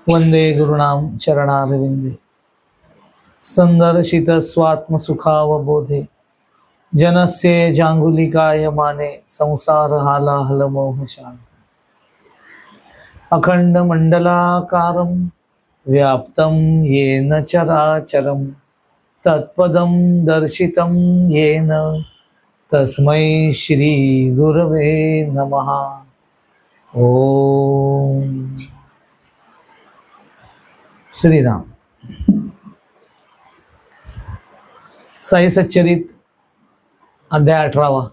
वंदे गुरुणाम चरणारविंदे संदर्शित स्वात्मसुखावबोधे जनस्य जांगुलिकाय माने संसार हालाहल मोह शांत अखंड मंडलाकारं व्याप्तं येन चराचरं तत्पदं दर्शितं येन तस्मै श्री गुरवे नमः। ओम श्रीराम। साई सच्चरित अध्याय 18वा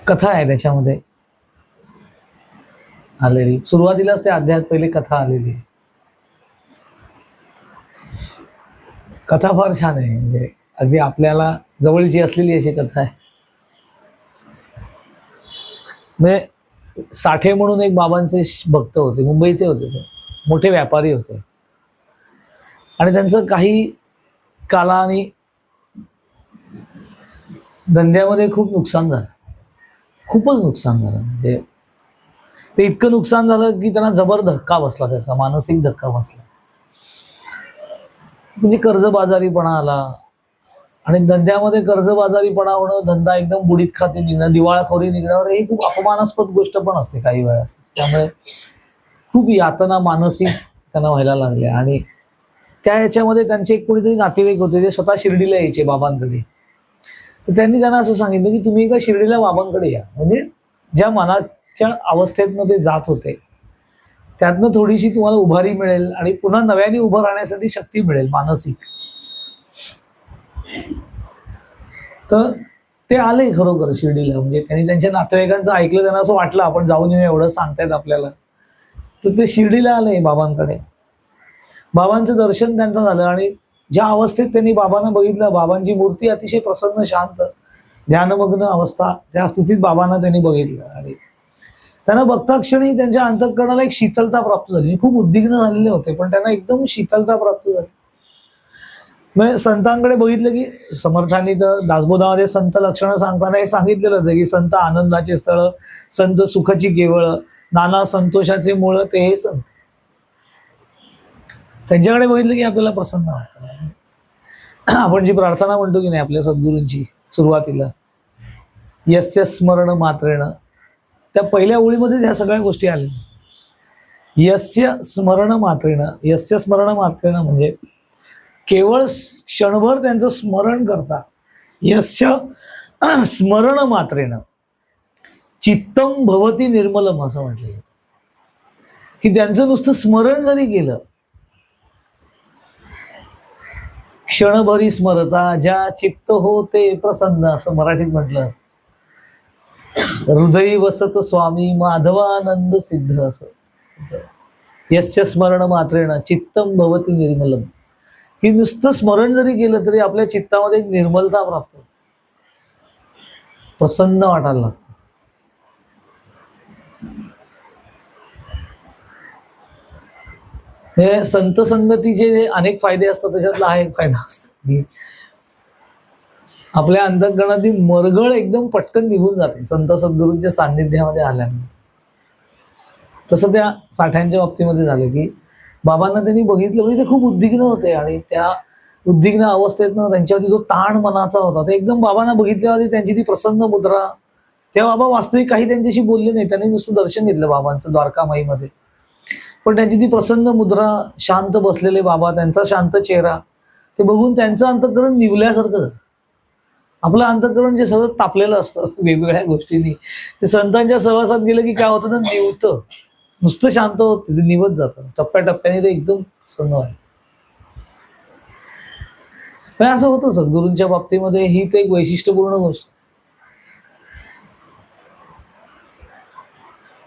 कथा आहे त्याच्यामध्ये आलेली। सुरुवातीलाच त्या अध्यायात पहिली कथा आलेली आहे। कथा फार छान आहे, म्हणजे अगदी आपल्याला जवळची असलेली अशी कथा आहे। म्हणजे साठे म्हणून एक बाबांचे भक्त होते, मुंबईचे होते, ते मोठे व्यापारी होते आणि त्यांचं काही कालाने धंद्यामध्ये खूप नुकसान झालं, खूपच नुकसान झालं। म्हणजे ते इतकं नुकसान झालं की त्यांना जबर धक्का बसला, त्याचा मानसिक धक्का बसला। म्हणजे कर्जबाजारीपणा आला आणि धंद्यामध्ये कर्जबाजारीपणा होणं, धंदा एकदम बुडीत खाती निघणं, दिवाळखोरी निघणं, ही खूप अपमानास्पद गोष्ट पण असते काही वेळेस। त्यामुळे खूप यातना मानसिक त्यांना व्हायला लागल्या आणि त्या ह्याच्यामध्ये त्यांचे एक कोणीतरी नातेवाईक होते, ते स्वतः शिर्डीला यायचे बाबांकडे। तर त्यांनी त्यांना असं सांगितलं की तुम्ही एकदा शिर्डीला बाबांकडे या, म्हणजे ज्या मनाच्या अवस्थेतनं ते जात होते त्यातनं थोडीशी तुम्हाला उभारी मिळेल आणि पुन्हा नव्याने उभं राहण्यासाठी शक्ती मिळेल मानसिक। तर ते आले खरोखर शिर्डीला। म्हणजे त्यांनी त्यांच्या नातेवाईकांचं ऐकलं, त्यांना असं वाटलं आपण जाऊन येऊ, एवढं सांगतायत आपल्याला। तर ते शिर्डीला आले बाबांकडे, बाबांचं दर्शन त्यांचं झालं आणि ज्या अवस्थेत त्यांनी बाबांना बघितलं, बाबांची मूर्ती अतिशय प्रसन्न शांत ध्यानमग्न अवस्था, त्या स्थितीत बाबांना त्यांनी बघितलं आणि त्यांना बघता क्षणी त्यांच्या अंतःकरणाला एक शीतलता प्राप्त झाली। खूप उद्विग्न झालेले होते पण त्यांना एकदम शीतलता प्राप्त झाली। म्हणजे संतांकडे बघितलं की समर्थांनी तर दासबोधामध्ये संत लक्षणं सांगताना हे सांगितलेलं होतं की संत आनंदाचे स्थळ, संत सुखाची केवळ, नाना संतोषाचे मूळ ते हे संत। त्यांच्याकडे बघितलं की आपल्याला प्रसन्न वाटतं। आपण जी प्रार्थना म्हणतो की नाही आपल्या सद्गुरूंची सुरुवातीला, यस्य स्मरण मात्रेण, त्या पहिल्या ओळीमध्ये ह्या सगळ्या गोष्टी आल्या। यस्य स्मरण मात्रेण, यस्य स्मरण मात्रेण म्हणजे केवळ क्षणभर त्यांचं स्मरण करता, यस्य स्मरण मात्रेण चित्तम भवती निर्मलम असं म्हटलेलं की त्यांचं नुसतं स्मरण जरी केलं, क्षणभरी स्मरता ज्या चित्त होते प्रसन्न असं मराठीत म्हटलं। हृदयी वसत स्वामी माधवानंद सिद्ध असं। यस्य स्मरण मात्रेण चित्तम भवती निर्मलम, ही नुसतं स्मरण जरी केलं तरी आपल्या चित्तामध्ये एक निर्मलता प्राप्त होते, प्रसन्न वाटायला लागतं। हे संत संगतीचे जे अनेक फायदे असतात त्याच्यातला हा एक फायदा असतो की आपल्या अंतःकरणातली मरगळ एकदम पटकन निघून जाते संत सद्गुरूंच्या सान्निध्यामध्ये आल्यानंतर। तसं त्या साठ्यांच्या बाबतीमध्ये झालं की बाबांना त्यांनी बघितलं, म्हणजे ते खूप उद्विग्न होते आणि त्या उद्विग्न अवस्थेतनं त्यांच्यावरती जो ताण मनाचा होता ते एकदम बाबांना बघितल्यावरती त्यांची ती प्रसन्न मुद्रा, तेव्हा बाबा वास्तविक काही त्यांच्याशी बोलले नाही, त्यांनी नुसतं दर्शन घेतलं बाबांचं द्वारकामाईमध्ये, पण त्यांची ती प्रसन्न मुद्रा, शांत बसलेले बाबा, त्यांचा शांत चेहरा, ते बघून त्यांचं अंतःकरण निवल्यासारखं झालं। आपलं अंतःकरण जे सगळं तापलेलं असतं वेगवेगळ्या गोष्टींनी, ते संतांच्या सहवासात गेलं की काय होतं, तर निवतं, नुसतं शांत होत ते निवत जातं, टप्प्याटप्प्याने ते एकदम प्रसन्न व्हायचं। पण असं होतं सद्गुरूंच्या बाबतीमध्ये, ही तर एक वैशिष्ट्यपूर्ण गोष्ट।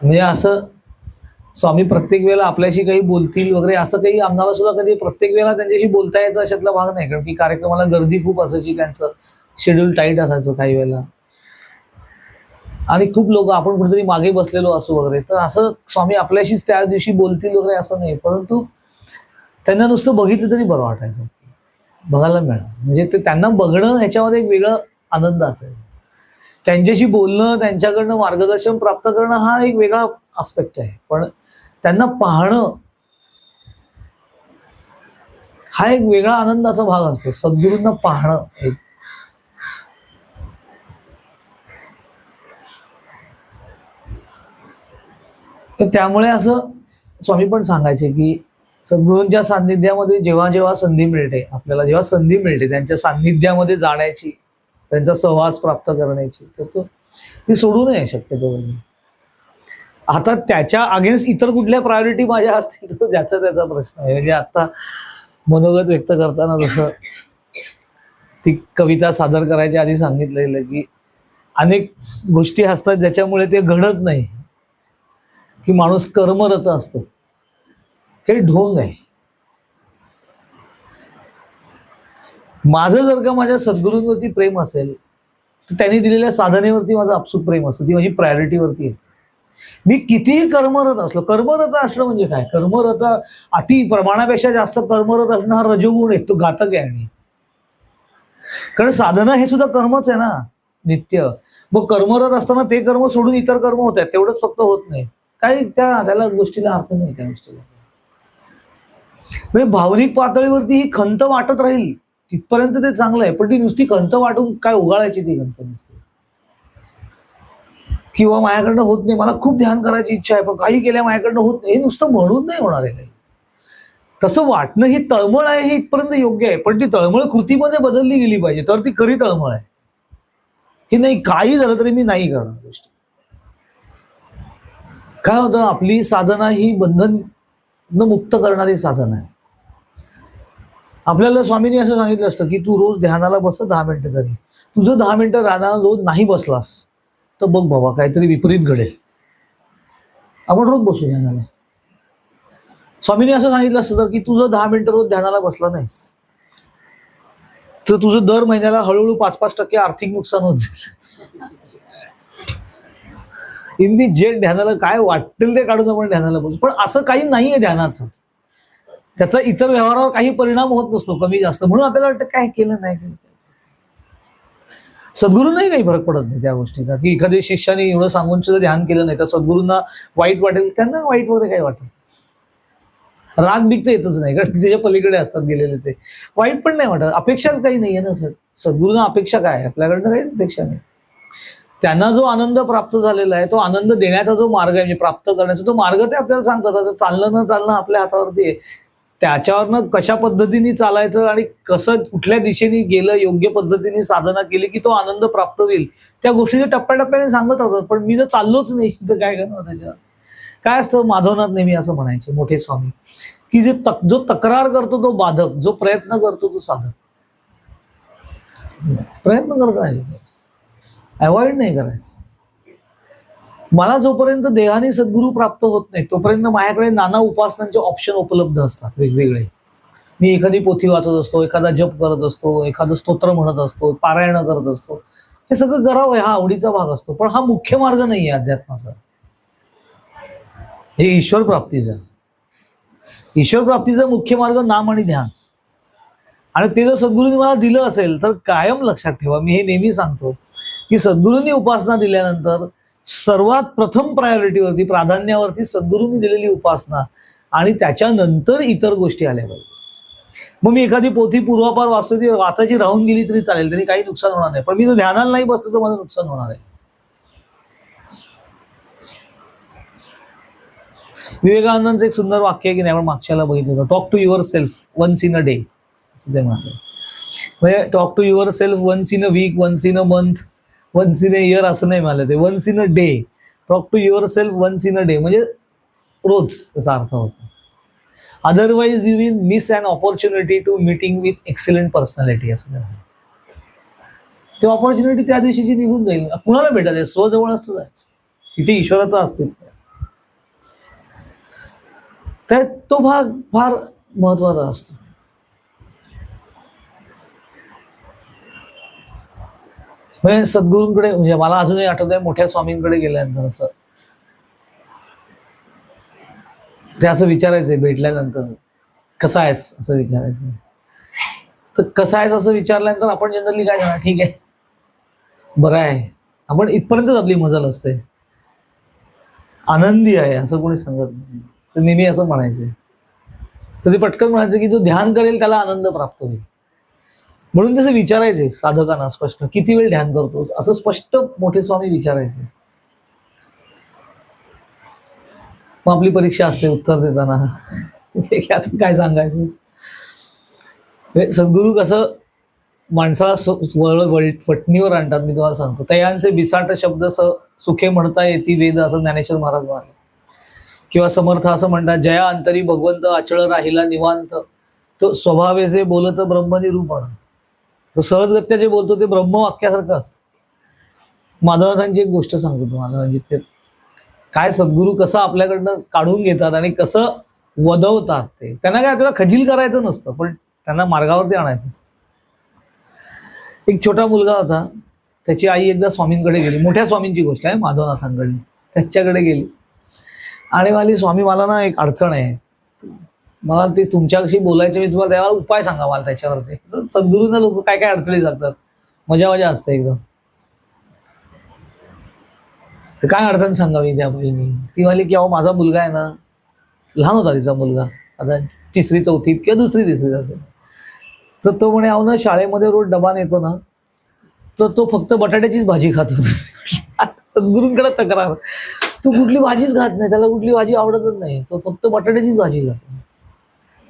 म्हणजे असं स्वामी प्रत्येक वेळेला आपल्याशी काही बोलतील वगैरे असं काही आम्हाला सुद्धा कधी प्रत्येक वेळेला त्यांच्याशी बोलता यायचं अशातला भाग नाही, कारण की कार्यक्रमाला गर्दी खूप असायची, त्यांचं शेड्यूल टाईट असायचं काही वेळेला आणि खूप लोक, आपण कुठेतरी मागे बसलेलो असो वगैरे, तर असं स्वामी आपल्याशीच त्या दिवशी बोलतील वगैरे असं नाही। परंतु त्यांना नुसतं बघितलं तरी बरं वाटायचं, बघायला मिळालं म्हणजे ते त्यांना बघणं ह्याच्यामध्ये एक वेगळा आनंद असायचा। त्यांच्याशी बोलणं, त्यांच्याकडनं मार्गदर्शन प्राप्त करणं हा एक वेगळा आस्पेक्ट आहे, पण त्यांना पाहणं हा एक वेगळा आनंदाचा भाग असतो. सद्गुरूंना पाहणं एक तर त्यामुळे असं स्वामी पण सांगायचे की सद्गुरूंच्या सान्निध्यामध्ये जेव्हा जेव्हा संधी मिळते, आपल्याला जेव्हा संधी मिळते त्यांच्या सान्निध्यामध्ये जाण्याची, त्यांचा सहवास प्राप्त करण्याची, तर तो ती सोडू नये शक्यतो. आता त्याच्या अगेन्स्ट इतर कुठल्या प्रायोरिटी माझ्या असतील तर ज्याचा त्याचा प्रश्न आहे. म्हणजे आता मनोगत व्यक्त करताना जसं ती कविता सादर करायच्या आधी सांगितलेलं की अनेक गोष्टी असतात ज्याच्यामुळे ते घडत नाही, की माणूस कर्मरत असतो. हे ढोंग आहे. माझं जर का माझ्या सद्गुरूंवरती प्रेम असेल तर त्यांनी दिलेल्या साधनेवरती माझं आपसूक प्रेम असतं, ती माझी प्रायोरिटीवरती आहे. मी कितीही कर्मरत असलो, कर्मरत असणं म्हणजे काय, कर्मरत अति प्रमाणापेक्षा जास्त कर्मरत असणं हा रजोगुण आहे, तो घातक आहे. आणि कारण साधना हे सुद्धा कर्मच आहे ना, नित्य. मग कर्मरत असताना ते कर्म सोडून इतर कर्म होत आहेत, तेवढंच फक्त होत नाही, काही त्याला गोष्टीला अर्थ नाही. त्या गोष्टीला म्हणजे भावनिक पातळीवरती ही खंत वाटत राहील तिथपर्यंत ते चांगलं आहे, पण ती नुसती खंत वाटून काय उगाळायची ती खंत नुसती, किंवा माझ्याकडनं होत नाही, मला खूप ध्यान करायची इच्छा आहे पण काही केल्या माझ्याकडनं होत नाही, हे नुसतं म्हणून नाही होणार आहे. काही तसं वाटणं ही तळमळ आहे, हे इथपर्यंत योग्य आहे, पण ती तळमळ कृतीमध्ये बदलली गेली पाहिजे, तर ती खरी तळमळ आहे. हे नाही काही झालं तरी मी नाही करणार गोष्टी. काय होतं, आपली साधना ही बंधन मुक्त करणारी साधना आहे. आपल्याला स्वामींनी असं सांगितलं असतं की तू रोज ध्यानाला बस 10 मिनिटं तरी. तुझं 10 मिनिटं ध्यानाला रोज नाही बसलास तर बघ बाबा काहीतरी विपरीत घडेल. आपण रोज बसू ध्यानाला. स्वामींनी असं सांगितलं असतं तर की तुझं 10 मिनिटं रोज ध्यानाला बसला नाहीस तर तुझं दर महिन्याला हळूहळू 5-5% आर्थिक नुकसान होत जाईल. इमिजिएट ध्यानाला काय वाटेल ते काढून आपण ध्यानाला बसू, पण असं काही नाहीये ध्यानाचं. त्याचा इतर व्यवहारावर काही परिणाम होत नसतो कमी जास्त, म्हणून आपल्याला वाटतं काय केलं नाही केलं. सद्गुरूंनाही काही फरक पडत नाही त्या गोष्टीचा, की एखाद्या शिष्याने एवढं सांगून सुद्धा ध्यान केलं नाही तर सद्गुरूंना वाईट वाटेल, त्यांना वाईट वगैरे काही वाटेल. राग बिग तर येतच नाही, कारण त्याच्या पलीकडे असतात गेलेले, ते वाईट पण नाही वाटत. अपेक्षाच काही नाहीये ना सर. सद्गुरूंना अपेक्षा काय आहे, आपल्याकडनं काही अपेक्षा नाही. त्यांना जो आनंद प्राप्त झालेला आहे तो आनंद देण्याचा जो मार्ग आहे, म्हणजे प्राप्त करण्याचा तो मार्ग ते आपल्याला सांगतात. चालणं न चालणं आपल्या हातावरती आहे. त्याच्यावरनं कशा पद्धतीने चालायचं आणि कसं कुठल्या दिशेने गेलं, योग्य पद्धतीने साधना केली की तो आनंद प्राप्त होईल, त्या गोष्टी टप्प्याटप्प्याने सांगत असतात. पण मी जर चाललोच नाही तर काय करणार त्याच्यावर. काय असतं, माधवनाथ नेहमी असं म्हणायचे मोठे स्वामी, की जो तक्रार करतो तो बाधक, जो प्रयत्न करतो तो साधक. प्रयत्न करत राहिले, अवॉइड नाही करायचं. मला जोपर्यंत देहाने सद्गुरू प्राप्त होत नाही तोपर्यंत माझ्याकडे नाना उपासनांचे ऑप्शन उपलब्ध असतात वेगवेगळे. मी एखादी पोथी वाचत असतो, एखादा जप करत असतो, एखादं स्तोत्र म्हणत असतो, पारायण करत असतो. हे सगळं करावं, हा आवडीचा भाग असतो, पण हा मुख्य मार्ग नाहीये अध्यात्माचा. हे ईश्वर प्राप्तीचा मुख्य मार्ग नाम आणि ध्यान. आणि ते जर सद्गुरूंनी मला दिलं असेल तर कायम लक्षात ठेवा, मी हे नेहमी सांगतो की सद्गुरूंनी उपासना दिल्यानंतर सर्वात प्रथम प्रायोरिटीवरती, प्राधान्यावरती सद्गुरूंनी दिलेली उपासना आणि त्याच्यानंतर इतर गोष्टी आल्या पाहिजे. मग मी एखादी पोथी पूर्वापार वाचतो, ती वाचायची राहून गेली तरी चालेल, तरी काही नुकसान होणार नाही. पण मी जर ध्यानाला नाही बसतो तर माझं नुकसान होणार आहे. विवेकानंदांचं एक सुंदर वाक्य आहे की नाही, आपण मागच्याला बघितलं होतं, talk to yourself once in a day, असं ते म्हणाले. म्हणजे talk to yourself once in a week, once in a month, once in a year असं नाही म्हणाले ते, once in a day. Talk to yourself once in a day म्हणजे रोज, त्याचा अर्थ होतो. Otherwise you will miss an opportunity to meeting with excellent personality, असं म्हणायचं. ते ऑपॉर्च्युनिटी त्या दिवशीची निघून जाईल. कुणाला भेटायचं, स्वजवळ असतं जायचं, तिथे ईश्वराचं अस्तित्व. तर तो भाग फार महत्वाचा असतो. म्हणजे सद्गुरूंकडे, म्हणजे मला अजूनही आठवत आहे, मोठ्या स्वामींकडे गेल्यानंतर असं ते असं विचारायचंय भेटल्यानंतर, कसा आहेस असं विचारायचं. तर कसा आहेस असं विचारल्यानंतर आपण जनरली काय करणार, ठीक आहे, बरं आहे, आपण इथपर्यंतच आपली मजल असते. आनंदी आहे असं कोणी सांगत नाही. तर नेहमी असं म्हणायचं. तर ते पटकन म्हणायचं की जो ध्यान करेल त्याला आनंद प्राप्त होईल. म्हणून तसं विचारायचे साधकांना स्पष्ट, किती वेळ ध्यान करतोस असं स्पष्ट मोठे स्वामी विचारायचे. मग आपली परीक्षा असते उत्तर देताना. आता काय सांगायचं. सद्गुरू कसं माणसाला फटणीवर आणतात. मी तुम्हाला सांगतो, तयांचे बिसाट शब्द सुखे म्हणता येती वेद असं ज्ञानेश्वर महाराज म्हणाले. किंवा समर्थ असं म्हणतात, जया अंतरी भगवंत अचळ राहिला निवांत, तो स्वभावे जे बोलत ब्रह्मनिरूपण. तो सहजगत्या जे बोलतो ते ब्रह्मवाक्यासारखं असतं. माधवनाथांची एक गोष्ट सांगतो तुम्हाला, म्हणजे ते काय सद्गुरू कसं आपल्याकडनं काढून घेतात आणि कसं वदवतात. ते त्यांना काय आपल्याला खजील करायचं नसतं, पण त्यांना मार्गावरती आणायचं असतं. एक छोटा मुलगा होता, त्याची आई एकदा स्वामींकडे गेली. मोठ्या स्वामींची गोष्ट आहे, माधवनाथांकडे. त्याच्याकडे गेली आणि मला स्वामी, मला ना एक अडचण आहे, मला ते तुमच्याशी बोलायचे, मी तुम्हाला त्यावर उपाय सांगा मला त्याच्यावरती. सद्गुरूंना लोक काय काय अडचणी सांगतात, मजा मजा असते एकदम. तर काय अडचण सांगावी त्या बहिणी. ती म्हणली की अहो माझा मुलगा आहे ना, लहान होता तिचा मुलगा, आता 3री 4थीत किंवा 2री 3रीत असेल. तर तो म्हणे अहो ना, शाळेमध्ये रोज डबा नेतो ना, तर तो फक्त बटाट्याचीच भाजी खात होतो. सद्गुरूंकडे तक्रार, तू कुठली भाजीच खात नाही, त्याला कुठली भाजी आवडतच नाही, तो फक्त बटाट्याचीच भाजी खातो.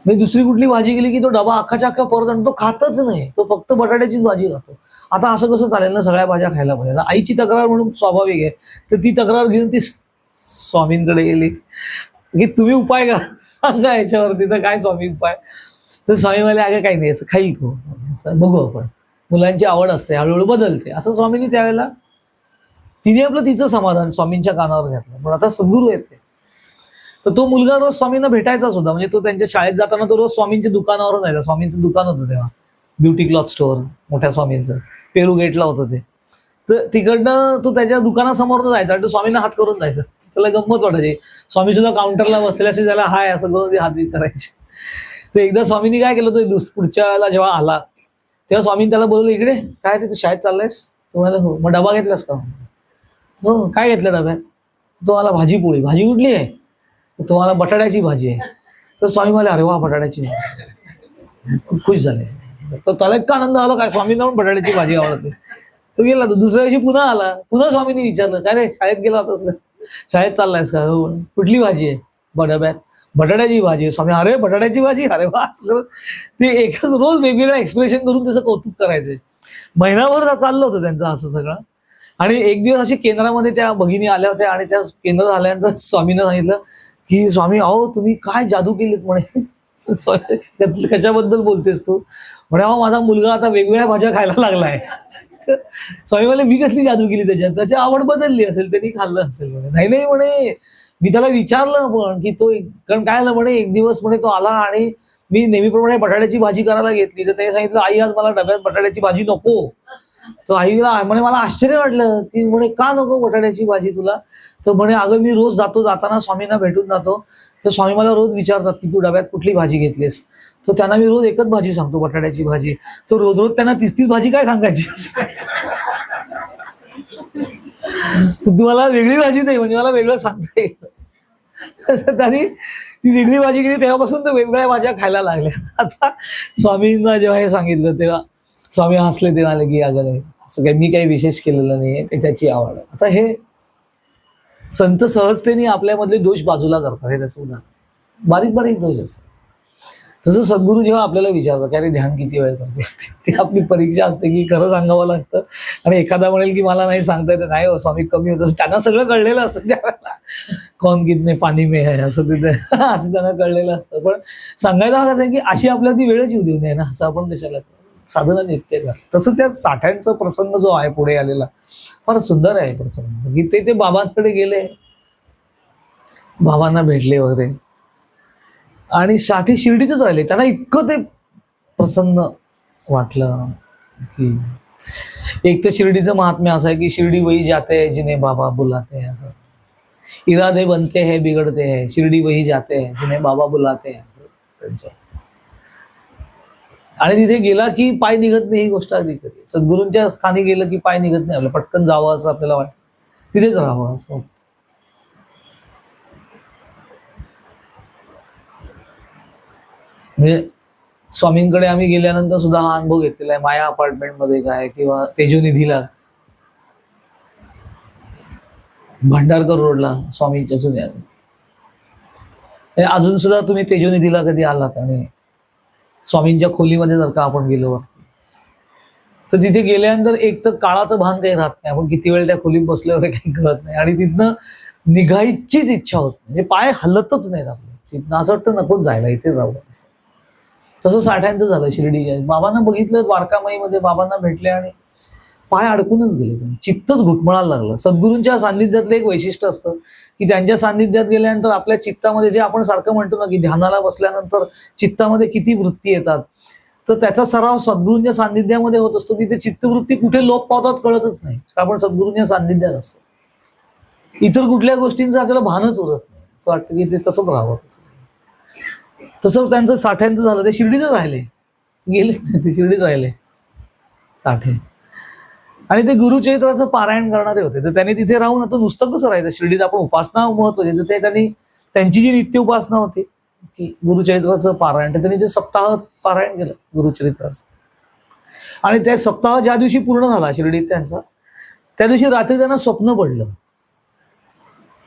मी दुसरी कुठली भाजी गेली की तो डबा अख्खाच्या अख्खा परत आणतो, तो खातच नाही, तो फक्त बटाट्याचीच भाजी खातो. आता असं कसं चालेल ना, सगळ्या भाज्या खायला पाहिजे. आईची तक्रार म्हणून स्वाभाविक आहे. तर ती तक्रार घेऊन ती स्वामींकडे गेली की तुम्ही उपाय करा, सांगा याच्यावरती. तर काय स्वामी उपाय. तर स्वामी मला अगं काही नाही, असं खाईल तो, बघू आपण, मुलांची आवड असते, हळूहळू बदलते, असं स्वामींनी त्यावेळेला तिने आपलं तिचं समाधान स्वामींच्या कानावर घातलं. पण आता सद्गुरू येते. तर तो मुलगा रोज स्वामींना भेटायचा सुद्धा, म्हणजे तो त्यांच्या शाळेत जाताना तो रोज स्वामींच्या दुकानावर जायचा. स्वामींचं दुकान होतं तेव्हा, ब्युटी क्लॉथ स्टोअर मोठ्या स्वामींचं, पेरू गेटला होतं ते. तर तिकडनं तो त्याच्या दुकानासमोर जायचा आणि तो स्वामींना हात करून जायचा. त्याला गंमत वाटायची. स्वामी सुद्धा काउंटरला बसलेले असे, त्याला हाय असं करून ते हात करायचे. तर एकदा स्वामींनी काय केलं, तो पुढच्या वेळेला जेव्हा आला तेव्हा स्वामींनी त्याला बोलवलं, इकडे काय ते तू शाळेत चाललायस. तुम्हाला हो, मग डबा घेतलास का. हो, काय घेतलं डब्यात. तुम्हाला भाजी पोळी. भाजी कुठली आहे. तुम्हाला बटाट्याची भाजी आहे. तर स्वामी मला, अरे वा बटाट्याची भाजी, खूप खुश झाले. तर त्याला इतका आनंद आला, काय स्वामींना पण बटाट्याची भाजी आवडते. तो गेला, तो दुसऱ्या दिवशी पुन्हा आला. पुन्हा स्वामींनी विचारलं, काय रे शाळेत गेला होतास का, शाळेत चाललायस का. हो. कुठली भाजी आहे. डब्यात बटाट्याची भाजी आहे. स्वामी, अरे बटाट्याची भाजी, अरे वा. ते एकच रोज वेगवेगळं एक्सप्रेशन करून त्याचं कौतुक करायचे. महिनाभर चाललं होतं त्यांचं असं सगळं. आणि एक दिवस अशी केंद्रामध्ये त्या भगिनी आल्या होत्या आणि त्या केंद्र झाल्यानंतर स्वामींना सांगितलं की स्वामी अहो तुम्ही काय जादू केलीत म्हणे. कशाबद्दल बोलतेस तू. म्हणे अहो माझा मुलगा आता वेगवेगळ्या भाज्या खायला लागलाय. स्वामी म्हणे मी कसली जादू केली त्याच्यात, त्याची आवड बदलली असेल, त्यांनी खाल्लं असेल म्हणे. नाही नाही म्हणे, मी त्याला विचारलं पण की तो, कारण काय झालं म्हणे, एक दिवस म्हणे तो आला आणि मी नेहमीप्रमाणे बटाट्याची भाजी करायला घेतली, तर त्याने सांगितलं आई आज मला डब्यात बटाट्याची भाजी नको. तर आईला म्हणे मला आश्चर्य वाटलं की म्हणे का नको बटाट्याची भाजी तुला. तर म्हणे अगं मी रोज जाताना स्वामींना भेटून जातो, तर स्वामी मला रोज विचारतात की तू डब्यात कुठली भाजी घेतलीस. तर त्यांना मी रोज एकच भाजी सांगतो, बटाट्याची भाजी. तर रोज रोज त्यांना 30 भाजी काय सांगायची. तुम्हाला वेगळी भाजी नाही, म्हणजे मला वेगळं सांगता येईल. त्यांनी ती वेगळी भाजी केली, तेव्हापासून तर वेगवेगळ्या भाज्या खायला लागल्या. आता स्वामींना जेव्हा हे सांगितलं तेव्हा स्वामी हसले, ते म्हणाले की अगं नाही, असं काही मी काही विशेष केलेलं नाहीये, ते त्याची आवड. आता हे संत सहजतेने आपल्यामधले दोष बाजूला करतात, हे त्याचं उदाहरण. बारीक बारीक दोष असतात. तसं सद्गुरू जेव्हा आपल्याला विचारतात की अरे ध्यान किती वेळ करतोस, ते आपली परीक्षा असते की खरं सांगावं लागतं. आणि एखादा म्हणेल की मला नाही सांगता येतं, नाही हो स्वामी कमी होतं, त्यांना सगळं कळलेलं असतं त्यावेळेला. कौन कितने पाणी में है असं तिथे असं त्यांना कळलेलं असतं. पण सांगायचं कसं आहे की अशी आपल्याला ती वेळच येऊ देऊ नये ना, असं आपण कशाला साधना नित्य कर. तसं त्या साठ्यांचा प्रसंग जो आहे पुढे आलेला फार सुंदर आहे प्रसंग. की ते बाबांकडे गेले, बाबांना भेटले वगैरे, आणि साठी शिर्डीतच राहिले. त्यांना इतकं ते प्रसन्न वाटलं की एक तर शिर्डीचं महात्म्य असं आहे की शिर्डी वही जाते है जिन्हें बाबा बुलाते हैं, असं इरादे बनते हैं बिगड़ते हैं, शिर्डी वही जाते हैं जिन्हें बाबा बुलाते हैं, असं त्यांच्या. आणि तिथे गेला की पाय निघत नाही, ही गोष्ट अगदी खरी. सद्गुरूंच्या स्थानी गेलं की पाय निघत नाही, आपलं पटकन जावं असं आपल्याला वाटतं, तिथेच राहावं असं. म्हणजे स्वामींकडे आम्ही गेल्यानंतर सुद्धा हा अनुभव घेतलेला आहे. माया अपार्टमेंटमध्ये काय किंवा तेजोनिधीला, भंडारकर रोडला स्वामींच्या जुन्या, अजून सुद्धा तुम्ही तेजोनिधीला कधी आलात आणि स्वामींच्या खोलीमध्ये जर का आपण गेलो तर तिथे गेल्यानंतर एक तर काळाचं भान काही राहत नाही. आपण किती वेळ त्या खोलीत बसले वगैरे काही कळत नाही आणि तिथनं निघायचीच इच्छा होत नाही. म्हणजे पाय हलतच नाहीत आपले तिथनं. असं वाटतं नकोच जायला, इथे जाऊ. तसं साठ्यांचं झालं शिर्डीच्या. बाबांना बघितलं द्वारकामाईमध्ये, बाबांना भेटले आणि पाय अडकूनच गेले. चित्तच घुटमळायला लागलं. सद्गुरूंच्या सान्निध्यातलं एक वैशिष्ट्य असतं की त्यांच्या सान्निध्यात गेल्यानंतर आपल्या चित्तामध्ये, जे आपण सारखं म्हणतो ना की ध्यानाला बसल्यानंतर चित्तामध्ये किती वृत्ती येतात, तर त्याचा सराव सद्गुरूंच्या सान्निध्यामध्ये होत असतो. की ते चित्तवृत्ती कुठे लोप पावतात कळतच नाही. आपण सद्गुरूंच्या सान्निध्यात असतो. इतर कुठल्या गोष्टींचं आपल्याला भानच उरत नाही. असं वाटतं की ते तसंच राहावं. तसं त्यांचं साठ्यांचं झालं. ते शिर्डीतच राहिले, गेले ते शिर्डीत राहिले साठे. आणि ते गुरुचरित्राचं पारायण करणारे होते. तर त्यांनी तिथे राहून आता नुसतं कसं राहायचं, शिर्डीत आपण उपासना महत्वाची, तर ते त्यांनी त्यांची जी नित्य उपासना होती की गुरुचरित्राचं पारायण, तर त्यांनी ते सप्ताह पारायण केलं गुरुचरित्राचं. आणि त्या सप्ताह ज्या दिवशी पूर्ण झाला शिर्डीत त्यांचा, त्या दिवशी रात्री त्यांना स्वप्न पडलं.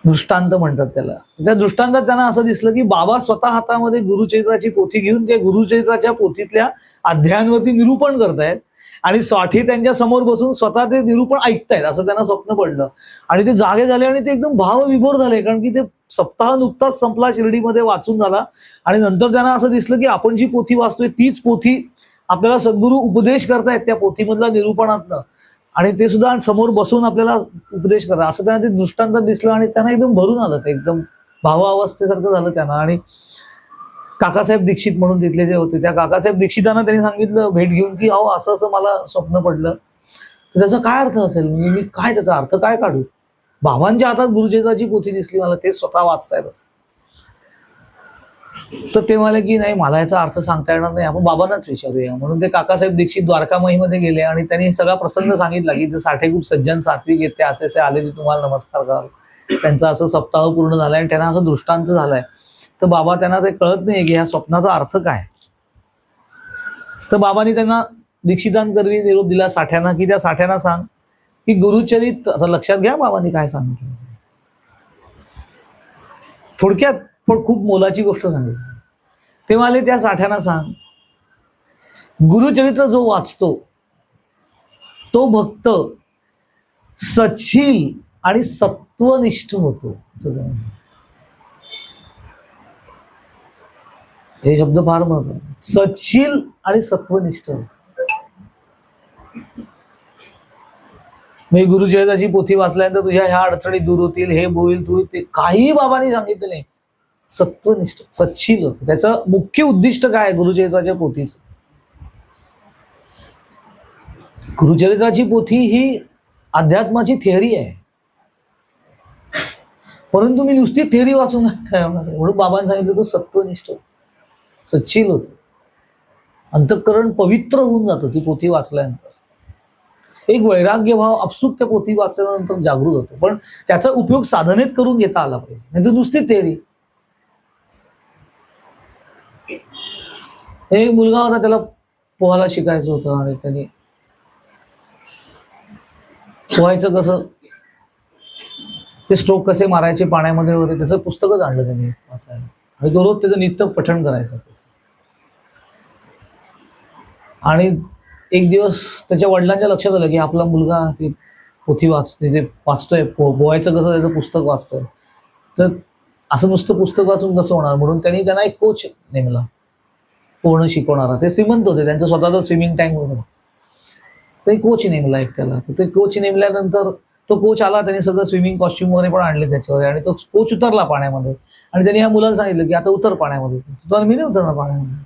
दृष्टांत म्हणतात त्याला. त्या दृष्टांतात त्यांना असं दिसलं की बाबा स्वतः हातामध्ये गुरुचरित्राची पोथी घेऊन त्या गुरुचरित्राच्या पोथीतल्या अध्यायांवरती निरूपण करतायत आणि साठे त्यांच्या समोर बसून स्वतः ते निरूपण ऐकतायत, असं त्यांना स्वप्न पडलं. आणि ते जागे झाले आणि ते एकदम भावविभोर झाले, कारण की ते सप्ताह नुकताच संपला, शिर्डीमध्ये वाचून झाला. आणि नंतर त्यांना असं दिसलं की आपण जी पोथी वाचतोय तीच पोथी आपल्याला सद्गुरू उपदेश करतायत त्या पोथीमधल्या निरूपणातनं, आणि ते सुद्धा समोर बसून आपल्याला उपदेश करा, असं त्यांना ते दृष्टांतात दिसलं. आणि त्यांना एकदम भरून आलं, ते एकदम भावावस्थेसारखं झालं त्यांना. आणि काकासाहेब दीक्षित म्हणून तिथले जे होते, त्या काकासाहेब दीक्षितांना त्यांनी सांगितलं भेट घेऊन की अहो असं असं मला स्वप्न पडलं, तर त्याचा काय अर्थ असेल, म्हणजे मी काय त्याचा अर्थ काय काढू. बाबांच्या हातात गुरुचरित्राची पोथी दिसली मला, ते स्वतः वाचतायत. तर ते म्हणाले की नाही, मला याचा अर्थ सांगता येणार नाही, आपण बाबांनाच विचारूया. म्हणून ते काकासाहेब दीक्षित द्वारकामाईमध्ये गेले आणि त्यांनी सगळा प्रसंग सांगितला की साठे खूप सज्जन सात्विक येते, असे आले की तुम्हाला नमस्कार कराल. त्यांचा असं सप्ताह पूर्ण झालाय आणि त्यांना असं दृष्टांत झालाय. तर बाबा त्यांना ते कळत नाही की ह्या स्वप्नाचा अर्थ काय. तर बाबांनी त्यांना दीक्षितांकरवी निरोप दिला साठ्यांना की त्या साठ्यांना सांग की गुरुचरित, आता लक्षात घ्या बाबांनी काय सांगितलं. थोडक्यात पण खूप मोलाची गोष्ट सांगितली. ते म्हणाले त्या साठ्यांना सांग, गुरुचरित्र जो वाचतो तो भक्त सच्शील आणि सत्वनिष्ठ होतो. हे शब्द फार महत्वाचे, सच्शील आणि सत्वनिष्ठ होतो. मी गुरुचरित्राची पोथी वाचल्यानंतर तुझ्या ह्या अडचणी दूर होतील, हे होईल, तू ते काही बाबांनी सांगितलं नाही. सत्वनिष्ठ, सच्शील होतं. त्याचं मुख्य उद्दिष्ट काय आहे गुरुचरित्राच्या पोथीचं? गुरुचरित्राची पोथी ही अध्यात्माची थिअरी आहे, परंतु मी नुसती थिअरी वाचून काय होणार, म्हणून बाबांनी सांगितलं तो सत्वनिष्ठ, सच्शील होतो. अंतःकरण पवित्र होऊन जातं ती पोथी वाचल्यानंतर. एक वैराग्य भाव आपसूक त्या पोथी वाचल्यानंतर जागृत होतो, पण त्याचा उपयोग साधनेत करून घेता आला पाहिजे, नाही तर नुसती थिअरी. एक मुलगा होता, त्याला पोहायला शिकायचं होतं आणि त्यांनी पोहायचं कसं, ते स्ट्रोक कसे मारायचे पाण्यामध्ये वगैरे, त्याचं पुस्तकच आणलं त्यांनी वाचायला आणि तो रोज त्याचं नित्य पठण करायचं त्याचं. आणि एक दिवस त्याच्या वडिलांच्या लक्षात आलं की आपला मुलगा ते पोथी वाचतोय, पोहायचं कसं त्याचं पुस्तक वाचतोय, तर असं नुसतं पुस्तक वाचून कसं होणार. म्हणून त्यांनी त्यांना एक कोच नेमला पोहणं शिकवणारा. ते श्रीमंत होते, त्यांचं स्वतःचं स्विमिंग टँक होतं. ते कोच नेमला एक त्याला. तर ते कोच नेमल्यानंतर तो कोच आला, त्यांनी सगळं स्विमिंग कॉस्ट्युम वगैरे पण आणले त्याच्यावर, आणि तो कोच उतरला पाण्यामध्ये. आणि त्यांनी या मुलाला सांगितलं की आता उतर पाण्यामध्ये. तुम्हाला मी नाही उतरणार पाण्यामध्ये.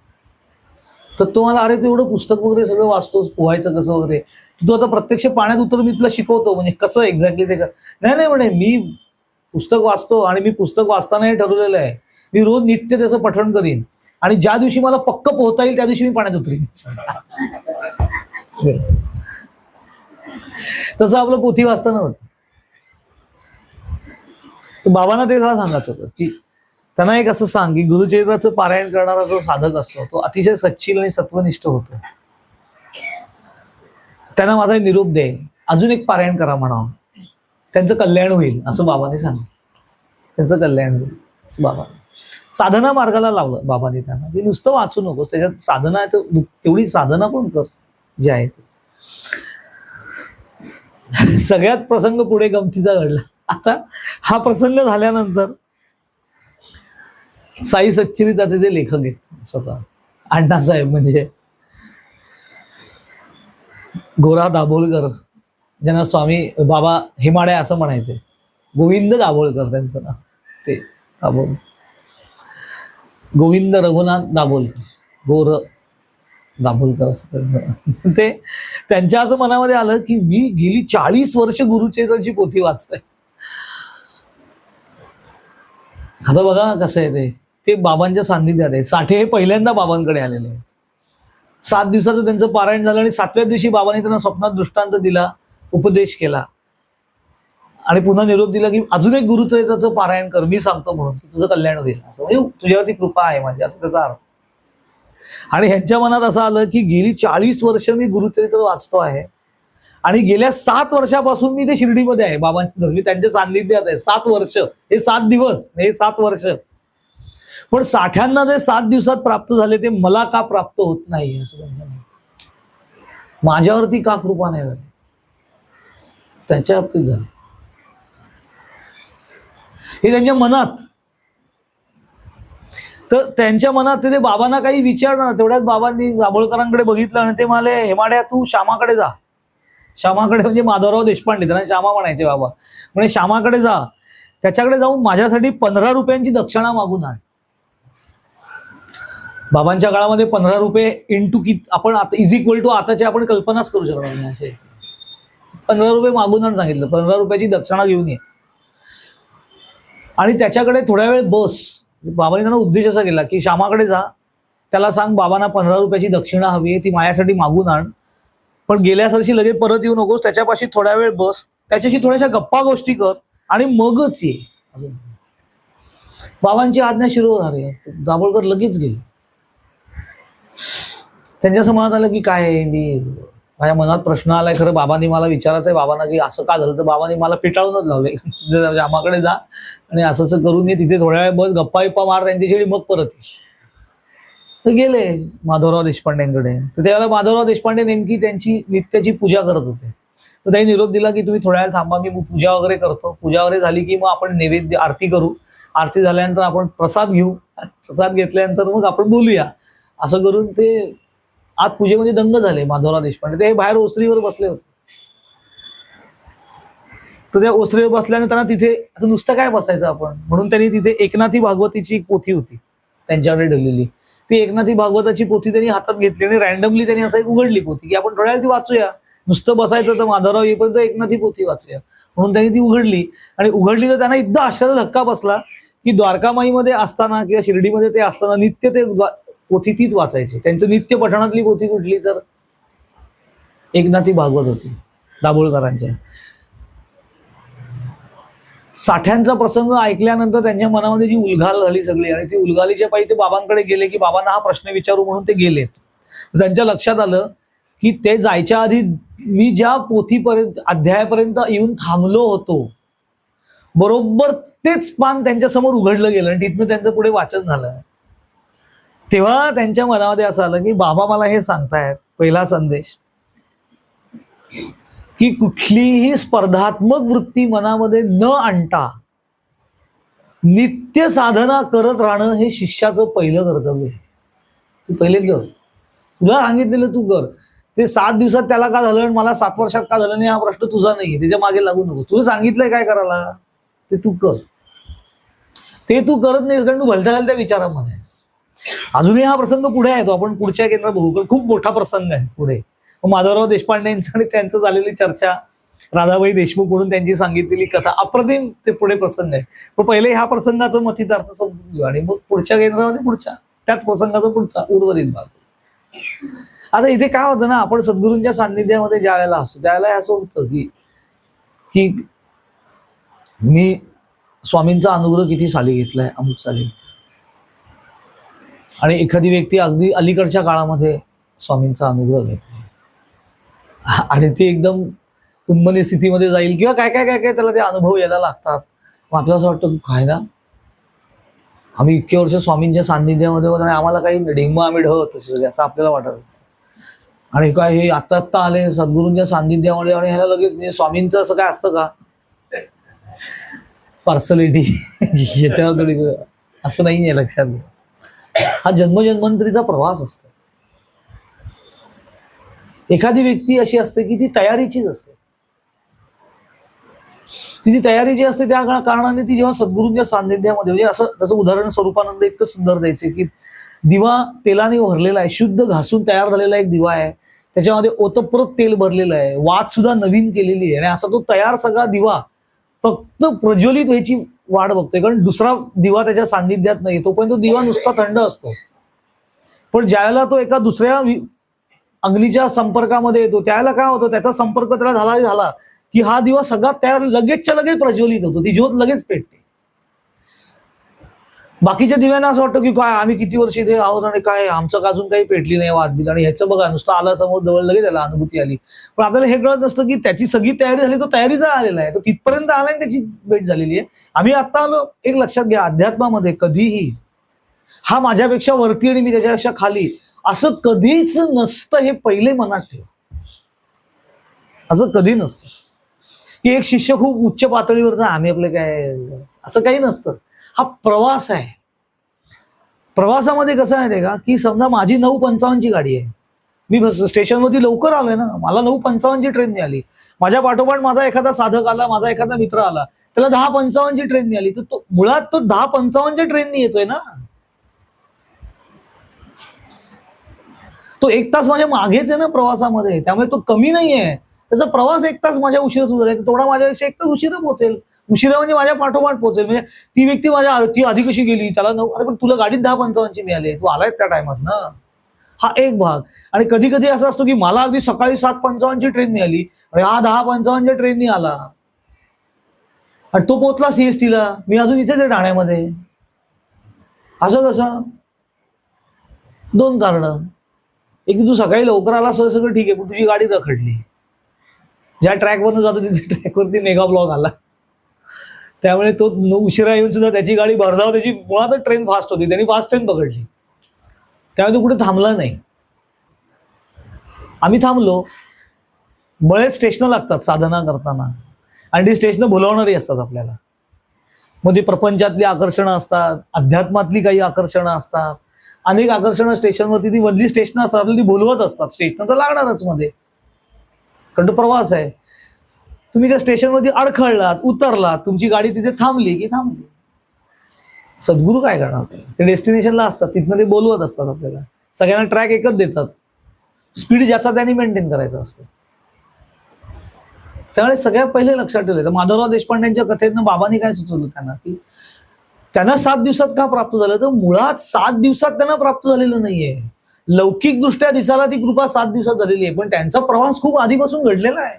तर तो मला, अरे तू एवढं पुस्तक वगैरे सगळं वाचतोस, पोहायचं कसं वगैरे, तू आता प्रत्यक्ष पाण्यात उतर, मी तुला शिकवतो. म्हणजे कसं एक्झॅक्टली ते नाही म्हणे, मी पुस्तक वाचतो आणि मी पुस्तक वाचताना हे ठरवलेलं आहे, मी रोज नित्य त्याचं पठण करीन आणि ज्या दिवशी मला पक्क पोहता येईल त्या दिवशी मी पाण्यात उतरीन. तसं आपलं पोथी वाचताना होतं. बाबांना ते मला सांगायचं होतं की त्यांना एक असं सांग की गुरुचरित्राचं पारायण करणारा जो साधक असतो तो अतिशय सच्शील आणि सत्वनिष्ठ होतो. त्यांना माझा निरोप दे, अजून एक पारायण करा म्हणावं, त्यांचं कल्याण होईल असं बाबांनी सांगितलं. त्यांचं कल्याण होईल असं बाबा साधना मार्गाला लावलं बाबांनी त्यांना. मी नुसतं वाचू नकोस, त्याच्यात साधना आहे तर तेवढी साधना पण कर जे आहे ते. सगळ्यात प्रसंग पुढे गमतीचा घडला. आता हा प्रसंग झाल्यानंतर साई सच्चरित्राचे जे लेखक आहेत स्वतः अण्णासाहेब म्हणजे गोरा दाभोलकर, ज्यांना स्वामी बाबा हिमाडे असं म्हणायचे, गोविंद दाभोलकर त्यांचं नाव, ते गोविंद रघुनाथ दाभोलकर, गोर दाभोलकर असं त्यांचं. ते त्यांच्या असं मनामध्ये आलं की मी गेली 40 वर्ष गुरुचरित्राची पोथी वाचतोय. आता बघा कसं आहे ते बाबांच्या सान्निध्यात आहे. साठे हे पहिल्यांदा बाबांकडे आलेले आहेत. 7 दिवसाचं त्यांचं पारायण झालं आणि 7व्या दिवशी बाबांनी त्यांना स्वप्नात दृष्टांत दिला, उपदेश केला आणि पुन्हा निरोप दिला की अजून एक गुरुचरित्राचं पारायण कर, मी सांगतो म्हणून तुझं कल्याण होईल, असं म्हणजे तुझ्यावरती कृपा आहे माझी, असं त्याचा अर्थ. आणि ह्यांच्या मनात असं आलं की गेली 40 वर्ष मी गुरुचरित्र वाचतो आहे आणि गेल्या 7 वर्षापासून मी ते शिर्डीमध्ये आहे, बाबांच्या मी त्यांच्या सान्निध्यात आहे. 7 वर्ष, हे 7 दिवस, हे 7 वर्ष. पण साठ्यांना जे 7 दिवसात प्राप्त झाले ते मला का प्राप्त होत नाही असं त्यांच्या मनात. माझ्यावरती का कृपा नाही झाली, त्यांच्या बाबतीत झालं हे त्यांच्या मनात. तर त्यांच्या मनात ते बाबांना काही विचारणार, तेवढ्याच बाबांनी दाभोळकरांकडे बघितलं आणि ते म्हणाले, हेमाड्या तू श्यामाकडे जा. श्यामाकडे म्हणजे माधवराव देशपांडे, त्यांना श्यामा म्हणायचे बाबा. म्हणजे श्यामाकडे जा, त्याच्याकडे जाऊन माझ्यासाठी 15 रुपयांची दक्षिणा मागून आण. बाबांच्या काळामध्ये 15 रुपये इंटू की आपण आता इज इक्वल टू आताची आपण कल्पनाच करू शकणार नाही असे. 15 रुपये मागून आण सांगितलं, 15 रुपयाची दक्षिणा घेऊन ये आणि त्याच्याकडे थोड्या वेळ बस. बाबांनी त्यांना उद्देश असा केला की श्यामाकडे जा, त्याला सांग बाबांना 15 रुपयाची दक्षिणा हवी आहे, ती माझ्यासाठी मागून आण, पण गेल्याच वर्षी लगेच परत येऊ नकोस, त्याच्यापाशी थोड्या वेळ बस, त्याच्याशी थोड्याशा गप्पा गोष्टी कर आणि मगच ये. बाबांची आज्ञा शिरोधार्य. दाभोळकर लगेच गेले. त्यांच्या असं मनात आलं की काय, मी माझ्या मनात प्रश्न आलाय, खरं बाबांनी मला विचारायचं आहे बाबांना की असं का झालं. तर बाबांनी मला पिटाळूनच लावले, श्यामाकडे जा आणि असं असं करून ये, तिथे थोड्या वेळ बस, गप्पा मार त्यांच्याशी, मग परत ये. गेले माधवराव देशपांडेंकडे. तर त्यावेळेला माधवराव देशपांडे नेमकी त्यांची नित्याची पूजा करत होते. तर त्यांनी निरोप दिला की तुम्ही थोड्या वेळ थांबा, मी पूजा वगैरे करतो. पूजा वगैरे झाली की मग आपण नैवेद्य आरती करू, आरती झाल्यानंतर आपण प्रसाद घेऊ, प्रसाद घेतल्यानंतर मग आपण बोलूया. असं करून ते आज पूजेमध्ये दंग झाले माधवराव देशपांडे. ते बाहेर ओसरीवर बसले होते. तर त्या ओसरीवर बसल्याने त्यांना तिथे आता नुसतं काय बसायचं आपण, म्हणून त्यांनी तिथे एकनाथी भागवतीची एक पोथी होती त्यांच्याकडे ठेवलेली. ती एकनाथी भागवताची पोथी त्यांनी हातात घेतली आणि रॅन्डमली त्यांनी असं एक उघडली पोथी की आपण थोड्या वेळ ती वाचूया, नुसतं बसायचं तर माधवराव येईपर्यंत एकनाथी पोथी वाचूया. म्हणून त्यांनी ती उघडली आणि उघडली तर त्यांना एकदा आश्चर्य धक्का बसला की द्वारकामाईमध्ये असताना किंवा शिर्डीमध्ये ते असताना नित्य ते पोथी तीच वाचायची. त्यांचं नित्य पठणातली पोथी कुठली तर एकनाथी भागवत होती दाभोळकरांच्या. साठ्यांचा प्रसंग ऐकल्यानंतर त्यांच्या मनामध्ये जी उलघाल झाली सगळी, आणि ती उलघालीच्या पायी ते बाबांकडे गेले की बाबांना हा प्रश्न विचारू म्हणून ते गेले. त्यांच्या लक्षात आलं की ते जायच्या आधी मी ज्या पोथीपर्यंत अध्यायापर्यंत येऊन थांबलो होतो बरोबर तेच पान त्यांच्या समोर उघडलं गेलं आणि तिथनं त्यांचं पुढे वाचन झालं. तेव्हा त्यांच्या मनामध्ये असं आलं की बाबा मला हे सांगतायत, पहिला संदेश की कुठलीही स्पर्धात्मक वृत्ती मनामध्ये न आणता नित्य साधना करत राहणं हे शिष्याचं पहिलं कर्तव्य आहे. तू पहिले कर, तुला सांगितलेलं तू कर. ते 7 दिवसात त्याला का झालं आणि मला 7 वर्षात का झालं नाही हा प्रश्न तुझा नाही, त्याच्या मागे लागू नको. तुला सांगितलंय काय करायला ते तू कर. ते तू करत नाहीस कारण तू भलत्या घालत्या विचारामध्ये. अजूनही हा प्रसंग पुढे आहे, तो आपण पुढच्या केंद्रात बघू. खूप मोठा प्रसंग आहे पुढे. माधवराव देशपांडेंचं आणि त्यांचं झालेली चर्चा, राधाबाई देशमुख म्हणून त्यांची सांगितलेली कथा, अप्रतिम ते पुढे प्रसंग आहे. पण पहिले ह्या प्रसंगाचं मथितार्थ समजून घेऊ आणि मग पुढच्या केंद्रामध्ये पुढच्या त्याच प्रसंगाचा पुढचा उर्वरित भाग. आता इथे काय होतं ना, आपण सद्गुरूंच्या सान्निध्यामध्ये ज्या वेळेला असतो त्यावेळेला असं होतं की मी स्वामींचा अनुग्रह किती साली घेतलाय, अमुक साली आणि एखादी व्यक्ती अगदी अलीकडच्या काळामध्ये स्वामींचा अनुग्रह घेते आणि ती एकदम उन्मनी स्थितीमध्ये जाईल किंवा काय काय काय काय त्याला ते अनुभव यायला लागतात. मग आपल्याला असं वाटतं की काय ना, आम्ही इतके वर्ष स्वामींच्या सान्निध्यामध्ये होतो आणि आम्हाला काही डिंब आम्ही ढळत असं आपल्याला वाटत असतं. आणि काय हे आत्ता आत्ता आले सद्गुरूंच्या सान्निध्यामध्ये आणि ह्याला लगेच म्हणजे स्वामींचं असं काय असतं का पर्सनॅलिटी याच्यावर थोडी असं नाही आहे लक्षात घ्या. हा जन्मजन्मांतरीचा प्रवास असतो. एखादी व्यक्ती अशी असते की ती तयारीचीच असते. तिची तयारी जी असते त्या कारणाने ती जेव्हा सद्गुरूंच्या सान्निध्यामध्ये म्हणजे असं जसं उदाहरण स्वरूपानंद इतकं सुंदर द्यायचे की दिवा तेलाने भरलेला आहे, शुद्ध घासून तयार झालेला एक दिवा आहे, त्याच्यामध्ये ओतप्रत तेल भरलेलं आहे, वात सुद्धा नवीन केलेली आहे आणि असा तो तयार सगळा दिवा फक्त प्रज्वलित व्हायची वाट बघतोय. कारण दुसरा दिवा त्याच्या सान्निध्यात नाही, तोपर्यंत तो दिवा नुसता थंड असतो. पण ज्यावेळेला तो एका दुसऱ्या अग्नीच्या संपर्कामध्ये येतो त्यावेळेला काय होतं, त्याचा संपर्क त्याला झाला की हा दिवा सगळा तयार लगेचच्या लगेच प्रज्वलित होतो, ती ज्योत लगेच पेटते. बाकीच्या दिव्यांना असं वाटतं की काय आम्ही किती वर्ष इथे आहोत आणि काय आमचं अजून काही पेटली नाही वादबीत आणि ह्याचं बघा नुसतं आला समोर जवळ लगेच त्याला अनुभूती आली. पण आपल्याला हे कळत नसतं की त्याची सगळी तयारी झाली, तो तयारीचा आलेला आहे, तो तिथपर्यंत आला आणि त्याची भेट झालेली आहे. आम्ही आता आलो. एक लक्षात घ्या, अध्यात्मामध्ये कधीही हा माझ्यापेक्षा वरती आणि मी त्याच्यापेक्षा खाली असं कधीच नसतं. हे पहिले मनात ठेव. असं कधी नसतं की एक शिष्य खूप उच्च पातळीवरचा आम्ही आपले काय, असं काही नसतं. हा प्रवास आहे. प्रवासामध्ये कसं आहे का की समजा माझी 9:55 गाडी आहे, मी स्टेशनवरती लवकर आलोय ना, मला 9:55 ट्रेन मिळाली. माझ्या पाठोपाठ माझा एखादा साधक आला, माझा एखादा मित्र आला, त्याला 10:55 ट्रेन मिळाली, तर तो मुळात तो 10:55 ट्रेननी येतोय ना. तो 1 तास माझ्या मागेच आहे ना प्रवासामध्ये, त्यामुळे तो कमी नाहीये. त्याचा प्रवास 1 तास माझ्या उशिरा सुरू झाला, थोडा माझ्यापेक्षा 1 तास उशिरा पोहोचेल. उशिरा म्हणजे माझ्या पाठोपाठ पोहोचेल. म्हणजे ती व्यक्ती ती आधी कशी गेली, त्याला अरे पण तुला गाडीत 10:55 मिळाले, तू आलाय त्या टायमात ना. हा एक भाग. आणि कधी कधी असं असतो की मला अगदी सकाळी 7:55 ट्रेन मिळाली आणि हा 10:55 ट्रेननी आला आणि तो पोहोचला सीएसटीला, मी अजून इथेच आहे ठाण्यामध्ये. असं कसं? 2 कारणं. एक तू सकाळी लवकर आला सगळं ठीक आहे, पण तुझी गाडी रखडली. ज्या ट्रॅकवरनं जातो तिथे ट्रॅकवरती मेगा ब्लॉक आला, त्यामुळे तो उशिरा येऊन सुद्धा त्याची गाडी भरधाव, त्याची मुळातच ट्रेन फास्ट होती, त्यांनी फास्ट ट्रेन पकडली, त्यामुळे तो कुठे थांबला नाही. आम्ही थांबलो. बरेच स्टेशनं लागतात साधना करताना आणि ती स्टेशनं भुलवणारी असतात आपल्याला. मग ती प्रपंचातली आकर्षणं असतात, अध्यात्मातली काही आकर्षणं असतात, अनेक आकर्षणं स्टेशनवरती ती मधली स्टेशनं असतात, आपल्याला ती भुलवत असतात. स्टेशनं तर लागणारच मध्ये, कारण तो प्रवास आहे. तुम्ही त्या स्टेशनवरती अडखळलात, उतरलात, तुमची गाडी तिथे थांबली की थांबली. सद्गुरू काय करणार? ते डेस्टिनेशनला असतात, तिथनं ते बोलवत असतात आपल्याला. सगळ्यांना ट्रॅक एकच देतात, स्पीड ज्याचा त्यांनी मेंटेन करायचा असतो. त्यामुळे सगळ्यात पहिले लक्षात ठेवलं. तर माधवराव देशपांडेंच्या कथेतनं बाबांनी काय सुचवलं त्यांना की त्यांना 7 दिवसात का प्राप्त झालं, तर मुळात 7 दिवसात त्यांना प्राप्त झालेलं नाहीये. लौकिक दृष्ट्या दिसायला ती कृपा 7 दिवसात झालेली आहे, पण त्यांचा प्रवास खूप आधीपासून घडलेला आहे.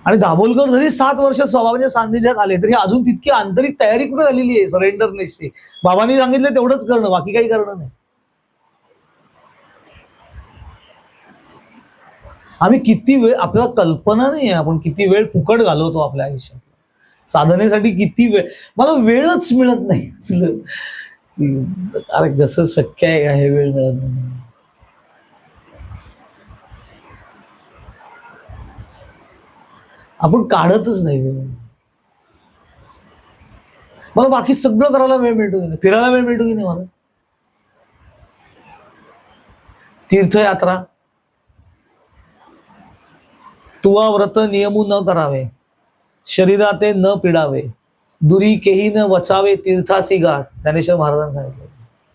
आणि दाभोलकर जरी 7 वर्ष स्वभावाच्या सान्निध्यात आले तरी अजून तितकी आंतरिक तयारी कुठे झालेली आहे सरेंडरनेसची. बाबांनी सांगितलं तेवढंच करणं, बाकी काही करणं नाही. आम्ही किती वेळ, आपल्याला कल्पना नाही आहे आपण किती वेळ फुकट घालवतो आपल्या आयुष्यात साधनेसाठी. किती वेळ, मला वेळच मिळत नाही. अरे कसं शक्य आहे का हे वेळ मिळत नाही. आपण काढतच नाही वेळ. मला बाकी सगळं करायला वेळ मिळतो की नाही, फिरायला वेळ मिळतो की नाही मला. तीर्थयात्रा, तुवा व्रत नियमू न करावे, शरीराते न पिडावे, दुरी केही न वचावे, तीर्थासी गात, ज्ञानेश्वर महाराजांनी सांगितलं.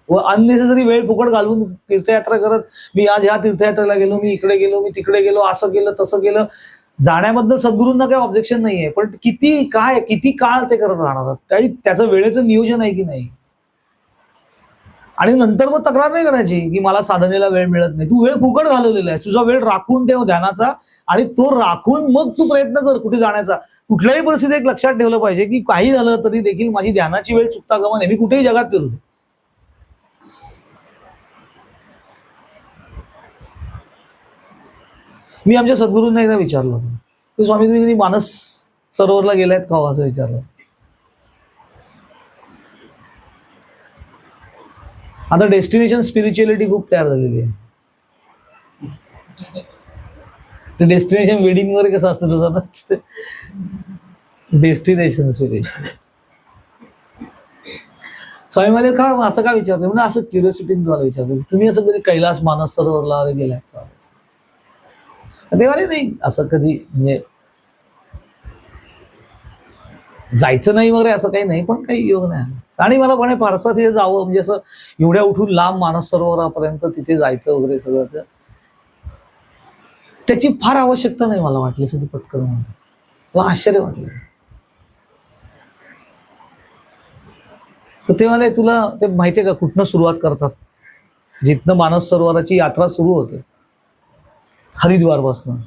व अननेसेसरी वेळ फुकट घालवून तीर्थयात्रा करत, मी आज ह्या तीर्थयात्रेला गेलो, मी इकडे गेलो, मी तिकडे गेलो, असं केलं तसं केलं. जाण्याबद्दल सद्गुरूंना काही ऑब्जेक्शन नाहीये, पण किती काळ ते करत राहणार, काही त्याचं वेळेचं नियोजन आहे की नाही. आणि नंतर मग तक्रार नाही करायची की मला साधनेला वेळ मिळत नाही. तू वेळ फुकट घालवलेला आहे, तुझा वेळ राखून ठेव ध्यानाचा आणि तो राखून मग तू प्रयत्न कर कुठे जाण्याचा. कुठल्याही परिस्थितीत एक लक्षात ठेवलं पाहिजे की काही झालं तरी देखील माझी ध्यानाची वेळ चुकता कामा नये. मी कुठेही जगात फिरू दे. मी आमच्या सद्गुरूंना एकदा विचारलं होतं की स्वामी तुम्ही कधी मानस सरोवरला गेलायत का हो? असं विचारलं. आता डेस्टिनेशन स्पिरिच्युअलिटी खूप तयार झालेली आहे. ते डेस्टिनेशन वेडिंग वर कसं असतं तसं डेस्टिनेशन स्पिरिच्युअल. स्वामी मला का असं का विचारतो म्हणजे असं क्युरियोसिटी तुम्हाला विचारतो तुम्ही असं कधी कैलास मानस सरोवरला वगैरे गेलाय का? देवाले नाही असं कधी म्हणजे जायचं नाही वगैरे असं काही नाही पण काही योग नाही. आणि मला पण फारसं तिथे जावं म्हणजे असं एवढ्या उठून लांब मानस सरोवरापर्यंत तिथे जायचं वगैरे सगळं त्याची फार आवश्यकता नाही मला वाटली असं पटकन. मला आश्चर्य वाटलं. तर ते मला तुला ते माहितीये का कुठनं सुरुवात करतात? जिथनं मानस सरोवराची यात्रा सुरू होते हरिद्वारपासून.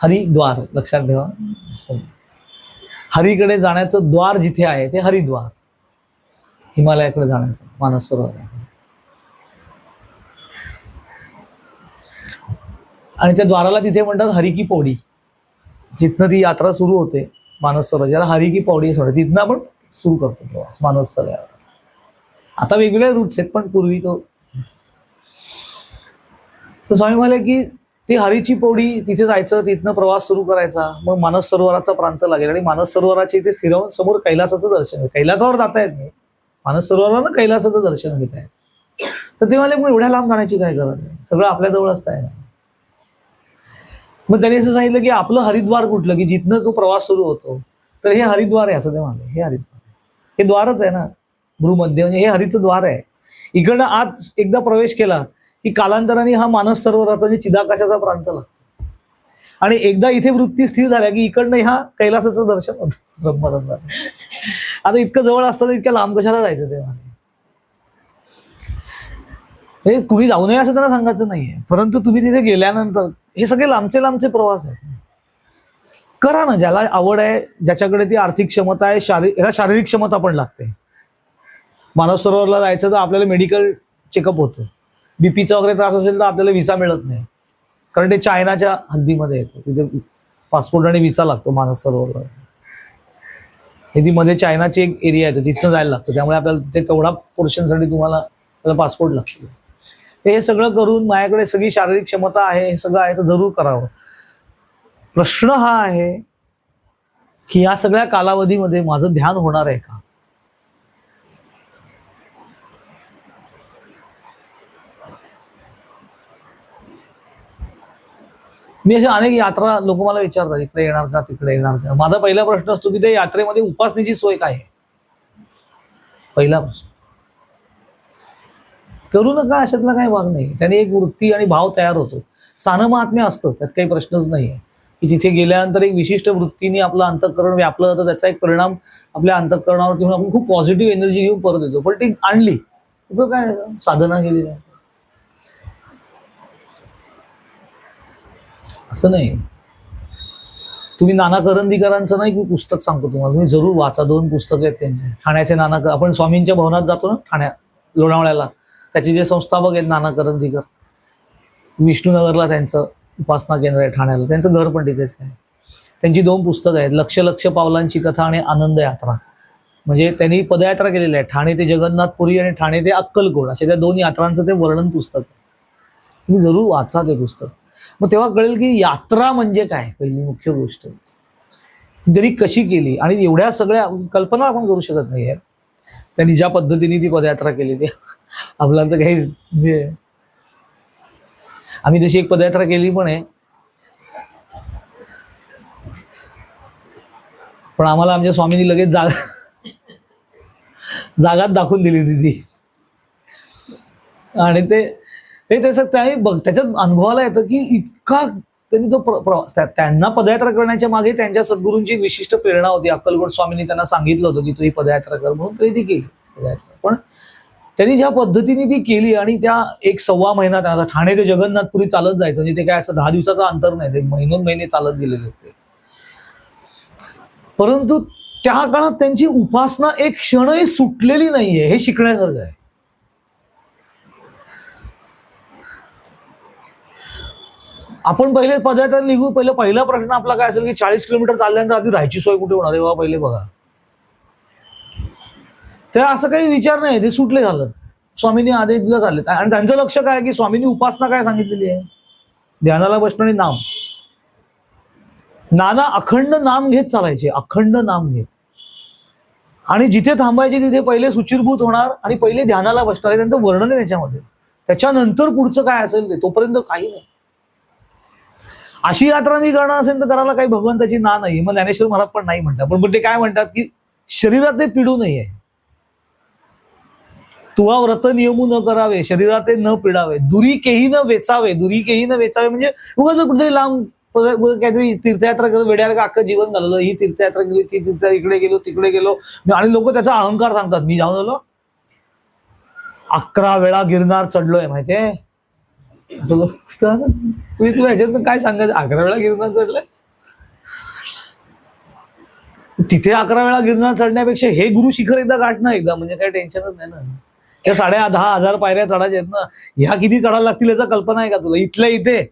हरिद्वार लक्षात ठेवा. हरीकडे जाण्याचं द्वार जिथे आहे ते हरिद्वार. हिमालयाकडे जाण्याचं मानस सरोवर. आणि त्या द्वाराला तिथे म्हणतात हरी की पौडी. जिथनं ती यात्रा सुरू होते मानस सरोवर ज्याला हरी की पौडी सोडते तिथनं आपण सुरू करतो प्रवास मानस सरोवर. आता वेगवेगळे रूट्स आहेत पण पूर्वी तो. तर स्वामी म्हणाले की ती हरीची पौडी तिथे जायचं तिथनं प्रवास सुरू करायचा मग मानस सरोवराचा प्रांत लागेल आणि मानस सरोवराच्या इथे स्थिरावून समोर कैलासाचं दर्शन. कैलासावर जाता येत नाही मानस सरोवरावर कैलासाचं दर्शन घेत आहेत. तर ते म्हणाले मग एवढ्या लांब जाण्याची काय गरज आहे सगळं आपल्या जवळ असतं आहे. मग त्यांनी असं सांगितलं की आपलं हरिद्वार कुठलं की जिथनं तो प्रवास सुरू होतो तर हे हरिद्वार आहे असं ते म्हणाले. हे हरिद्वार हे द्वारच आहे ना भ्रूमध्य म्हणजे हे हरीचं द्वार आहे. इकडनं आत एकदा प्रवेश केला की कालांतराने हा मानस सरोवराचा म्हणजे चिदाकाशाचा प्रांत लागतो. आणि एकदा इथे वृत्ती स्थिर झाल्या की इकडनं ह्या कैलासाचं दर्शन होतं ब्रह्मरंध्र. आता इतकं जवळ असताना इतक्या लांब कशाला जायचं ते हे कुणी जाऊ नये असं त्यांना सांगायचं नाहीये. परंतु तुम्ही तिथे गेल्यानंतर हे सगळे लांबचे लांबचे प्रवास आहेत. करा ना ज्याला आवड आहे ज्याच्याकडे ती आर्थिक क्षमता आहे ह्याला शारीरिक क्षमता पण लागते. मानस सरोवरला जायचं तर आपल्याला मेडिकल चेकअप होतं. बीपीचा वगैरे त्रास असेल तर आपल्याला व्हिसा मिळत नाही कारण ते चायनाच्या हद्दीमध्ये येतं. तिथे पासपोर्ट आणि व्हिसा लागतो मानस सरोवरला. हे ती मध्ये चायनाची एक एरिया येतो तिथनं जायला लागतं त्यामुळे आपल्याला ते तेवढा पोर्शनसाठी तुम्हाला पासपोर्ट लागतो. हे सगळं करून माझ्याकडे सगळी शारीरिक क्षमता आहे हे सगळं आहे तर जरूर करावं. प्रश्न हा आहे की या सगळ्या कालावधीमध्ये माझं ध्यान होणार आहे का? मी अशा अनेक यात्रा लोक मला विचारतात इकडे येणार का तिकडे येणार का. माझा पहिला प्रश्न असतो की त्या यात्रेमध्ये उपासनेची सोय काय आहे. पहिला प्रश्न करू नका अशातला काही भाग नाही. त्याने एक वृत्ती आणि भाव तयार होतो. स्थानमहात्म्य असतं त्यात काही प्रश्नच नाहीये की तिथे गेल्यानंतर एक विशिष्ट वृत्तीने आपलं अंतःकरण व्यापलं जातं त्याचा एक परिणाम आपल्या अंतःकरणावरती आपण खूप पॉझिटिव्ह एनर्जी घेऊन परत येतो. पण ती आणली काय साधना केली नाही असं नाही. तुम्ही नाना करंदीकरांचं नाही मी पुस्तक सांगतो तुम्हाला तुम्ही जरूर वाचा. 2 पुस्तकं आहेत त्यांचे. ठाण्याचे नाना आपण स्वामींच्या भवनात जातो ना ठाण्या लोणावळ्याला त्याचे जे संस्थापक आहेत नाना करंदीकर विष्णुनगरला त्यांचं उपासना केंद्र आहे ठाण्याला त्यांचं घर पण तिथेच आहे. त्यांची 2 पुस्तकं आहेत लक्ष लक्ष पावलांची कथा आणि आनंद यात्रा. म्हणजे त्यांनी पदयात्रा केलेली आहे ठाणे ते जगन्नाथपुरी आणि ठाणे ते अक्कलकोट अशा त्या 2 यात्रांचं ते वर्णन पुस्तक. तुम्ही जरूर वाचा ते पुस्तक. मग तेव्हा कळेल की यात्रा म्हणजे काय. पहिली मुख्य गोष्ट तरी कशी केली आणि एवढ्या सगळ्या कल्पना आपण करू शकत नाही. त्यांनी ज्या पद्धतीने ती पदयात्रा केली ते आपल्याला तर काही म्हणजे आम्ही तशी एक पदयात्रा केली पण आहे पण आम्हाला आमच्या स्वामींनी लगेच जागात दाखवून दिली होती ती. आणि ते त्याचं त्याच्यात अनुभवाला येतं की इतका त्यांनी तो प्रवास त्यांना पदयात्रा करण्याच्या मागे त्यांच्या सद्गुरूंची एक विशिष्ट प्रेरणा होती. अक्कलकोट स्वामींनी त्यांना सांगितलं होतं की तू ही पदयात्रा कर म्हणून तरी ती केली पदयात्रा. पण त्यांनी ज्या पद्धतीने ती केली आणि त्या 1-1.25 महिना त्यांना ठाणे ते जगन्नाथपुरी चालत जायचं म्हणजे ते काय असं 10 दिवसाचं अंतर नाही ते महिनोन महिने चालत गेलेले ते. परंतु त्या काळात त्यांची उपासना एक क्षणही सुटलेली नाहीये, हे शिकण्यासारखं आहे. आपण पहिले पदार्थ निघू, पहिला प्रश्न आपला काय असेल की 40 किलोमीटर चालल्यानंतर आधी राहायची सोय कुठे होणार आहे बाबा, पहिले बघा. तर असं काही विचार नाही, ते सुटले झालं. स्वामींनी आदेश दिला चालले. आणि त्यांचं लक्ष काय की स्वामींनी उपासना काय सांगितलेली आहे, ध्यानाला बसणं आणि नाम. नाना अखंड नाम घेत चालायचे, अखंड नाम घेत. आणि जिथे थांबायचे तिथे पहिले सुचिरभूत होणार आणि पहिले ध्यानाला बसणार, त्यांचं वर्णन आहे त्याच्यामध्ये. त्याच्यानंतर पुढचं काय असेल ते, तोपर्यंत काही नाही. अशी यात्रा मी करणार असेल तर करायला काही भगवंताची ना नाही. मग ज्ञानेश्वर महाराज पण नाही म्हणतात. पण ते काय म्हणतात की शरीरात ते पिडू नये, तुवा व्रत नियमू न करावे, शरीरात ते न पिडावे, दुरी केही न वेचावे. दुरी केही न वेचावे म्हणजे उगाच कुठेतरी लांब काहीतरी तीर्थयात्रा करत वेड्याला का अख्खं जीवन घाललं, ही तीर्थयात्रा केली, ती तीर्थ इकडे गेलो तिकडे गेलो. आणि लोक त्याचा अहंकार सांगतात, मी जाऊन आलो 11 वेळा गिरनार चढलोय, माहितीये. तुला ह्याच्यात काय सांगायचं, 11 वेळा गिरनार चढलंय. तिथे 11 वेळा गिरनार चढण्यापेक्षा हे गुरु शिखर एकदा गाठणं एकदा म्हणजे काही टेन्शनच नाही ना. त्या 10,500 पायऱ्या चढायच्या आहेत ना, ह्या किती चढायला लागतील याचा कल्पना आहे का तुला, इथल्या इथे.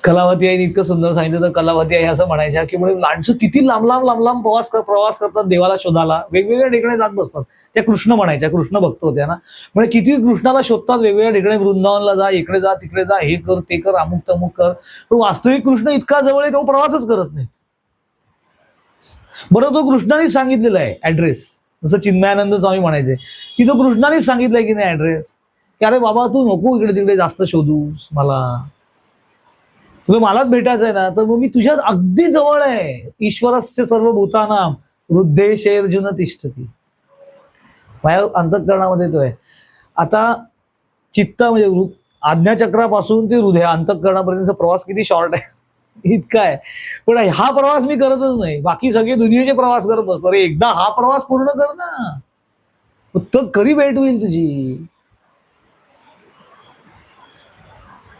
कलावती आईने इतकं सुंदर सांगितलं. तर कलावती आई असं म्हणायच्या की म्हणजे माणसं किती लांब लांब प्रवास करतात देवाला शोधायला, वेगवेगळ्या ठिकाणी जात बसतात. त्या कृष्ण म्हणायच्या, कृष्ण भक्त होत्या ना, म्हणजे किती कृष्णाला शोधतात वेगवेगळ्या ठिकाणी, वृंदावनला जा, इकडे जा तिकडे जा, हे कर ते कर, अमुक तमुक कर. पण वास्तविक कृष्ण इतका जवळ आहे तो प्रवासच करत नाही. बरं, तो कृष्णानेच सांगितलेला आहे ऍड्रेस. जसं चिन्मयानंद स्वामी म्हणायचे की तो कृष्णानेच सांगितलंय की नाही ऍड्रेस, की अरे बाबा तू नको इकडे तिकडे जास्त शोधूस, तुला मलाच भेटायचं आहे ना, तर मग मी तुझ्यात अगदी जवळ आहे. ईश्वरस्य सर्व भूतानाम हृदयेषु अर्जुन तिष्ठती. माझ्या अंतःकरणामध्ये तो आहे. आता चित्त म्हणजे आज्ञाचक्रापासून ते हृदय अंतःकरणापर्यंतचा प्रवास किती शॉर्ट आहे, इतका आहे. पण हा प्रवास मी करतच नाही, बाकी सगळे दुनियेचे प्रवास करत असतो. अरे एकदा हा प्रवास पूर्ण कर ना, तर खरी भेट होईल तुझी.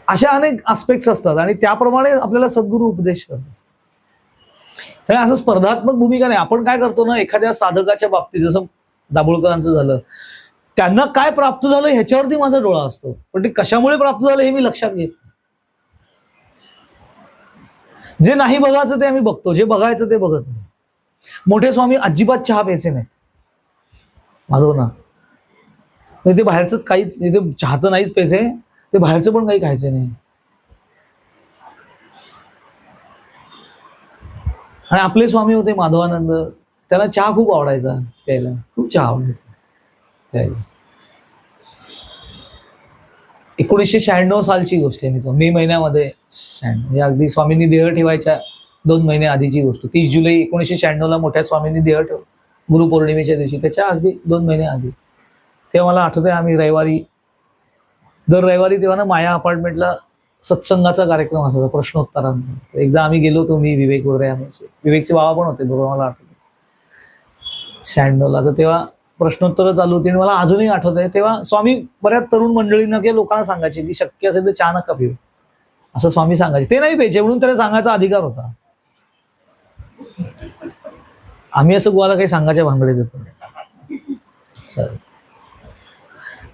अशा अनेक आस्पेक्ट्स असतात आणि त्याप्रमाणे आपल्याला सद्गुरू उपदेश करत असतात. तर असं स्पर्धात्मक भूमिका नाही. आपण काय करतो ना, एखाद्या साधकाच्या बाबतीत जसं दाभोळकरांचं झालं, त्यांना काय प्राप्त झालं ह्याच्यावरती माझा डोळा असतो, पण ते कशामुळे प्राप्त झालं हे मी लक्षात घेत नाही. जे नाही बघायचं ते आम्ही बघतो, जे बघायचं ते बघत नाही. मोठे स्वामी अजिबात चहा प्यायचे नाहीत, माधव ना. ते बाहेरच काहीच, ते चहा तर नाहीच प्यायचे, ते बाहेरचं पण काही खायचं नाही. आणि आपले स्वामी होते माधवानंद, त्यांना चहा खूप आवडायचा प्यायला, खूप चहा आवडायचा प्यायला. 1996 सालची गोष्ट आहे, मी तो मे महिन्यामध्ये 96 म्हणजे अगदी स्वामींनी देह ठेवायच्या 2 महिने आधीची गोष्ट. 30 जुलै 1996 मोठ्या स्वामींनी देह ठेव, गुरुपौर्णिमेच्या दिवशी, त्याच्या अगदी 2 महिने आधी. तेव्हा मला आठवतंय, आम्ही दर रविवारी तेव्हा ना माया अपार्टमेंटला सत्संगाचा कार्यक्रम असायचा, प्रश्नोत्तरांचा. एकदा आम्ही गेलो होतो, मी विवेक वगैरे, विवेकचे बाबा पण होते बरोबर, मला आठवतं 96ला. तर तेव्हा प्रश्नोत्तर चालू होती आणि मला अजूनही आठवत आहे, तेव्हा स्वामी बऱ्याच तरुण मंडळींना किंवा लोकांना सांगायचे की शक्य असेल तर चहा नका पिऊ, असं स्वामी सांगायचे. ते नाही प्यायचे म्हणून त्याला सांगायचा अधिकार होता. आम्ही असं गोवाला काही सांगायच्या भानगडीत येतो.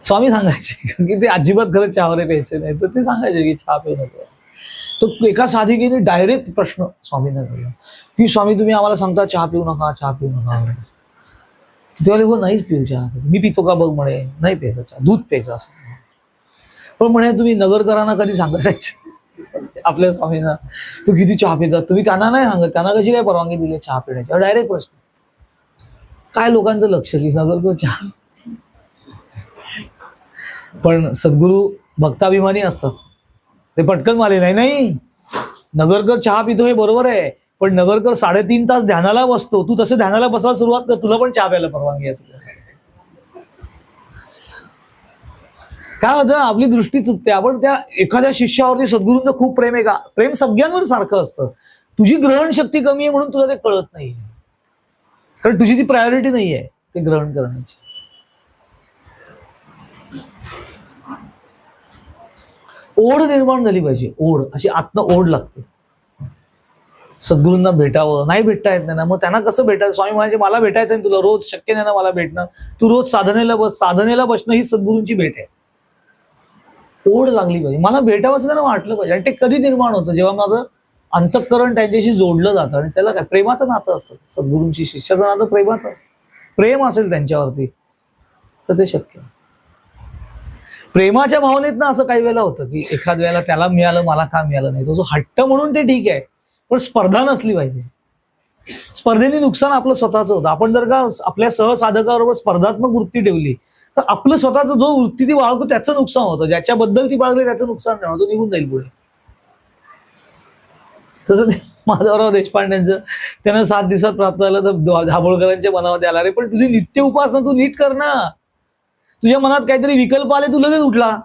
स्वामी सांगायचे की ते अजिबात खरंच चहा वगैरे प्यायचे नाही, तर ते सांगायचे की चहा पिऊ नको. तर एका साधिकेने डायरेक्ट प्रश्न स्वामींना केला की स्वामी तुम्ही आम्हाला सांगता चहा पिऊ नका, चहा पिऊ नका. तेव्हा हो नाहीच पिऊ चहा, मी पितो का बघ म्हणे, नाही प्यायचा चहा, दूध प्यायचं असं. पण म्हणे तुम्ही नगरकरांना कधी सांगायचे आपल्या स्वामींना तू किती चहा पितात, तुम्ही त्यांना नाही सांगत, त्यांना कशी काय परवानगी दिली चहा पिण्याची. डायरेक्ट प्रश्न. काय लोकांचं लक्ष की नगरकर चहा. पण सद्गुरू भक्ताभिमानी असतात, ते पटकन माले नाही नगरकर चहा पितो हे बरोबर आहे, पण नगरकर 3.5 तास ध्यानाला बसतो, तू तसं ध्यानाला बसायला सुरुवात कर, तुला पण चहा प्यायला परवानगी असते. काय होतं, आपली दृष्टी चुकते. आपण त्या एखाद्या शिष्यावरती सद्गुरूंचं खूप प्रेम आहे का, प्रेम सगळ्यांवर सारखं असतं. तुझी ग्रहण शक्ती कमी आहे म्हणून तुला ते कळत नाही, कारण तुझी ती प्रायोरिटी नाही आहे ते ग्रहण करण्याची. ओढ निर्माण झाली पाहिजे, ओढ अशी आतनं ओढ लागते. सद्गुरूंना भेटावं, नाही भेटता येत नाही ना, मग त्यांना कसं भेटायचं? स्वामी म्हणायचे मला भेटायचं आहे तुला, रोज शक्य नाही ना मला भेटणं, तू रोज साधनेला बस. साधनेला बसणं ही सद्गुरूंची भेट आहे. ओढ लागली पाहिजे, मला भेटावंच त्यांना वाटलं पाहिजे. आणि ते कधी निर्माण होतं? जेव्हा माझं अंतःकरण त्यांच्याशी जोडलं जातं. आणि त्याला काय प्रेमाचं नातं असतं. सद्गुरूंची शिष्याचं नातं प्रेमाचं असतं. प्रेम असेल त्यांच्यावरती तर ते शक्य. प्रेमाच्या भावनेतनं असं काही वेळेला होतं की एखाद वेळेला त्याला मिळालं, मला का मिळालं नाही, तो जो हट्ट म्हणून ते ठीक आहे, पण स्पर्धा नसली पाहिजे. स्पर्धेने नुकसान आपलं स्वतःचं होतं. आपण जर का आपल्या सहसाधकाबरोबर स्पर्धात्मक वृत्ती ठेवली तर आपलं स्वतःचं जो वृत्ती ती बाळगतो त्याचं नुकसान होतं. ज्याच्याबद्दल ती बाळगली त्याचं नुकसान नाही होत, तो निघून जाईल पुढे. तसं ते माधवराव देशपांडेंचं त्यांना 7 दिवसात प्राप्त झालं तर दाभोळकरांच्या मनामध्ये आला, रे पण तुझी नित्य उपासना तू नीट कर ना. तुझ्या मनात काहीतरी विकल्प आले, तू लगेच उठला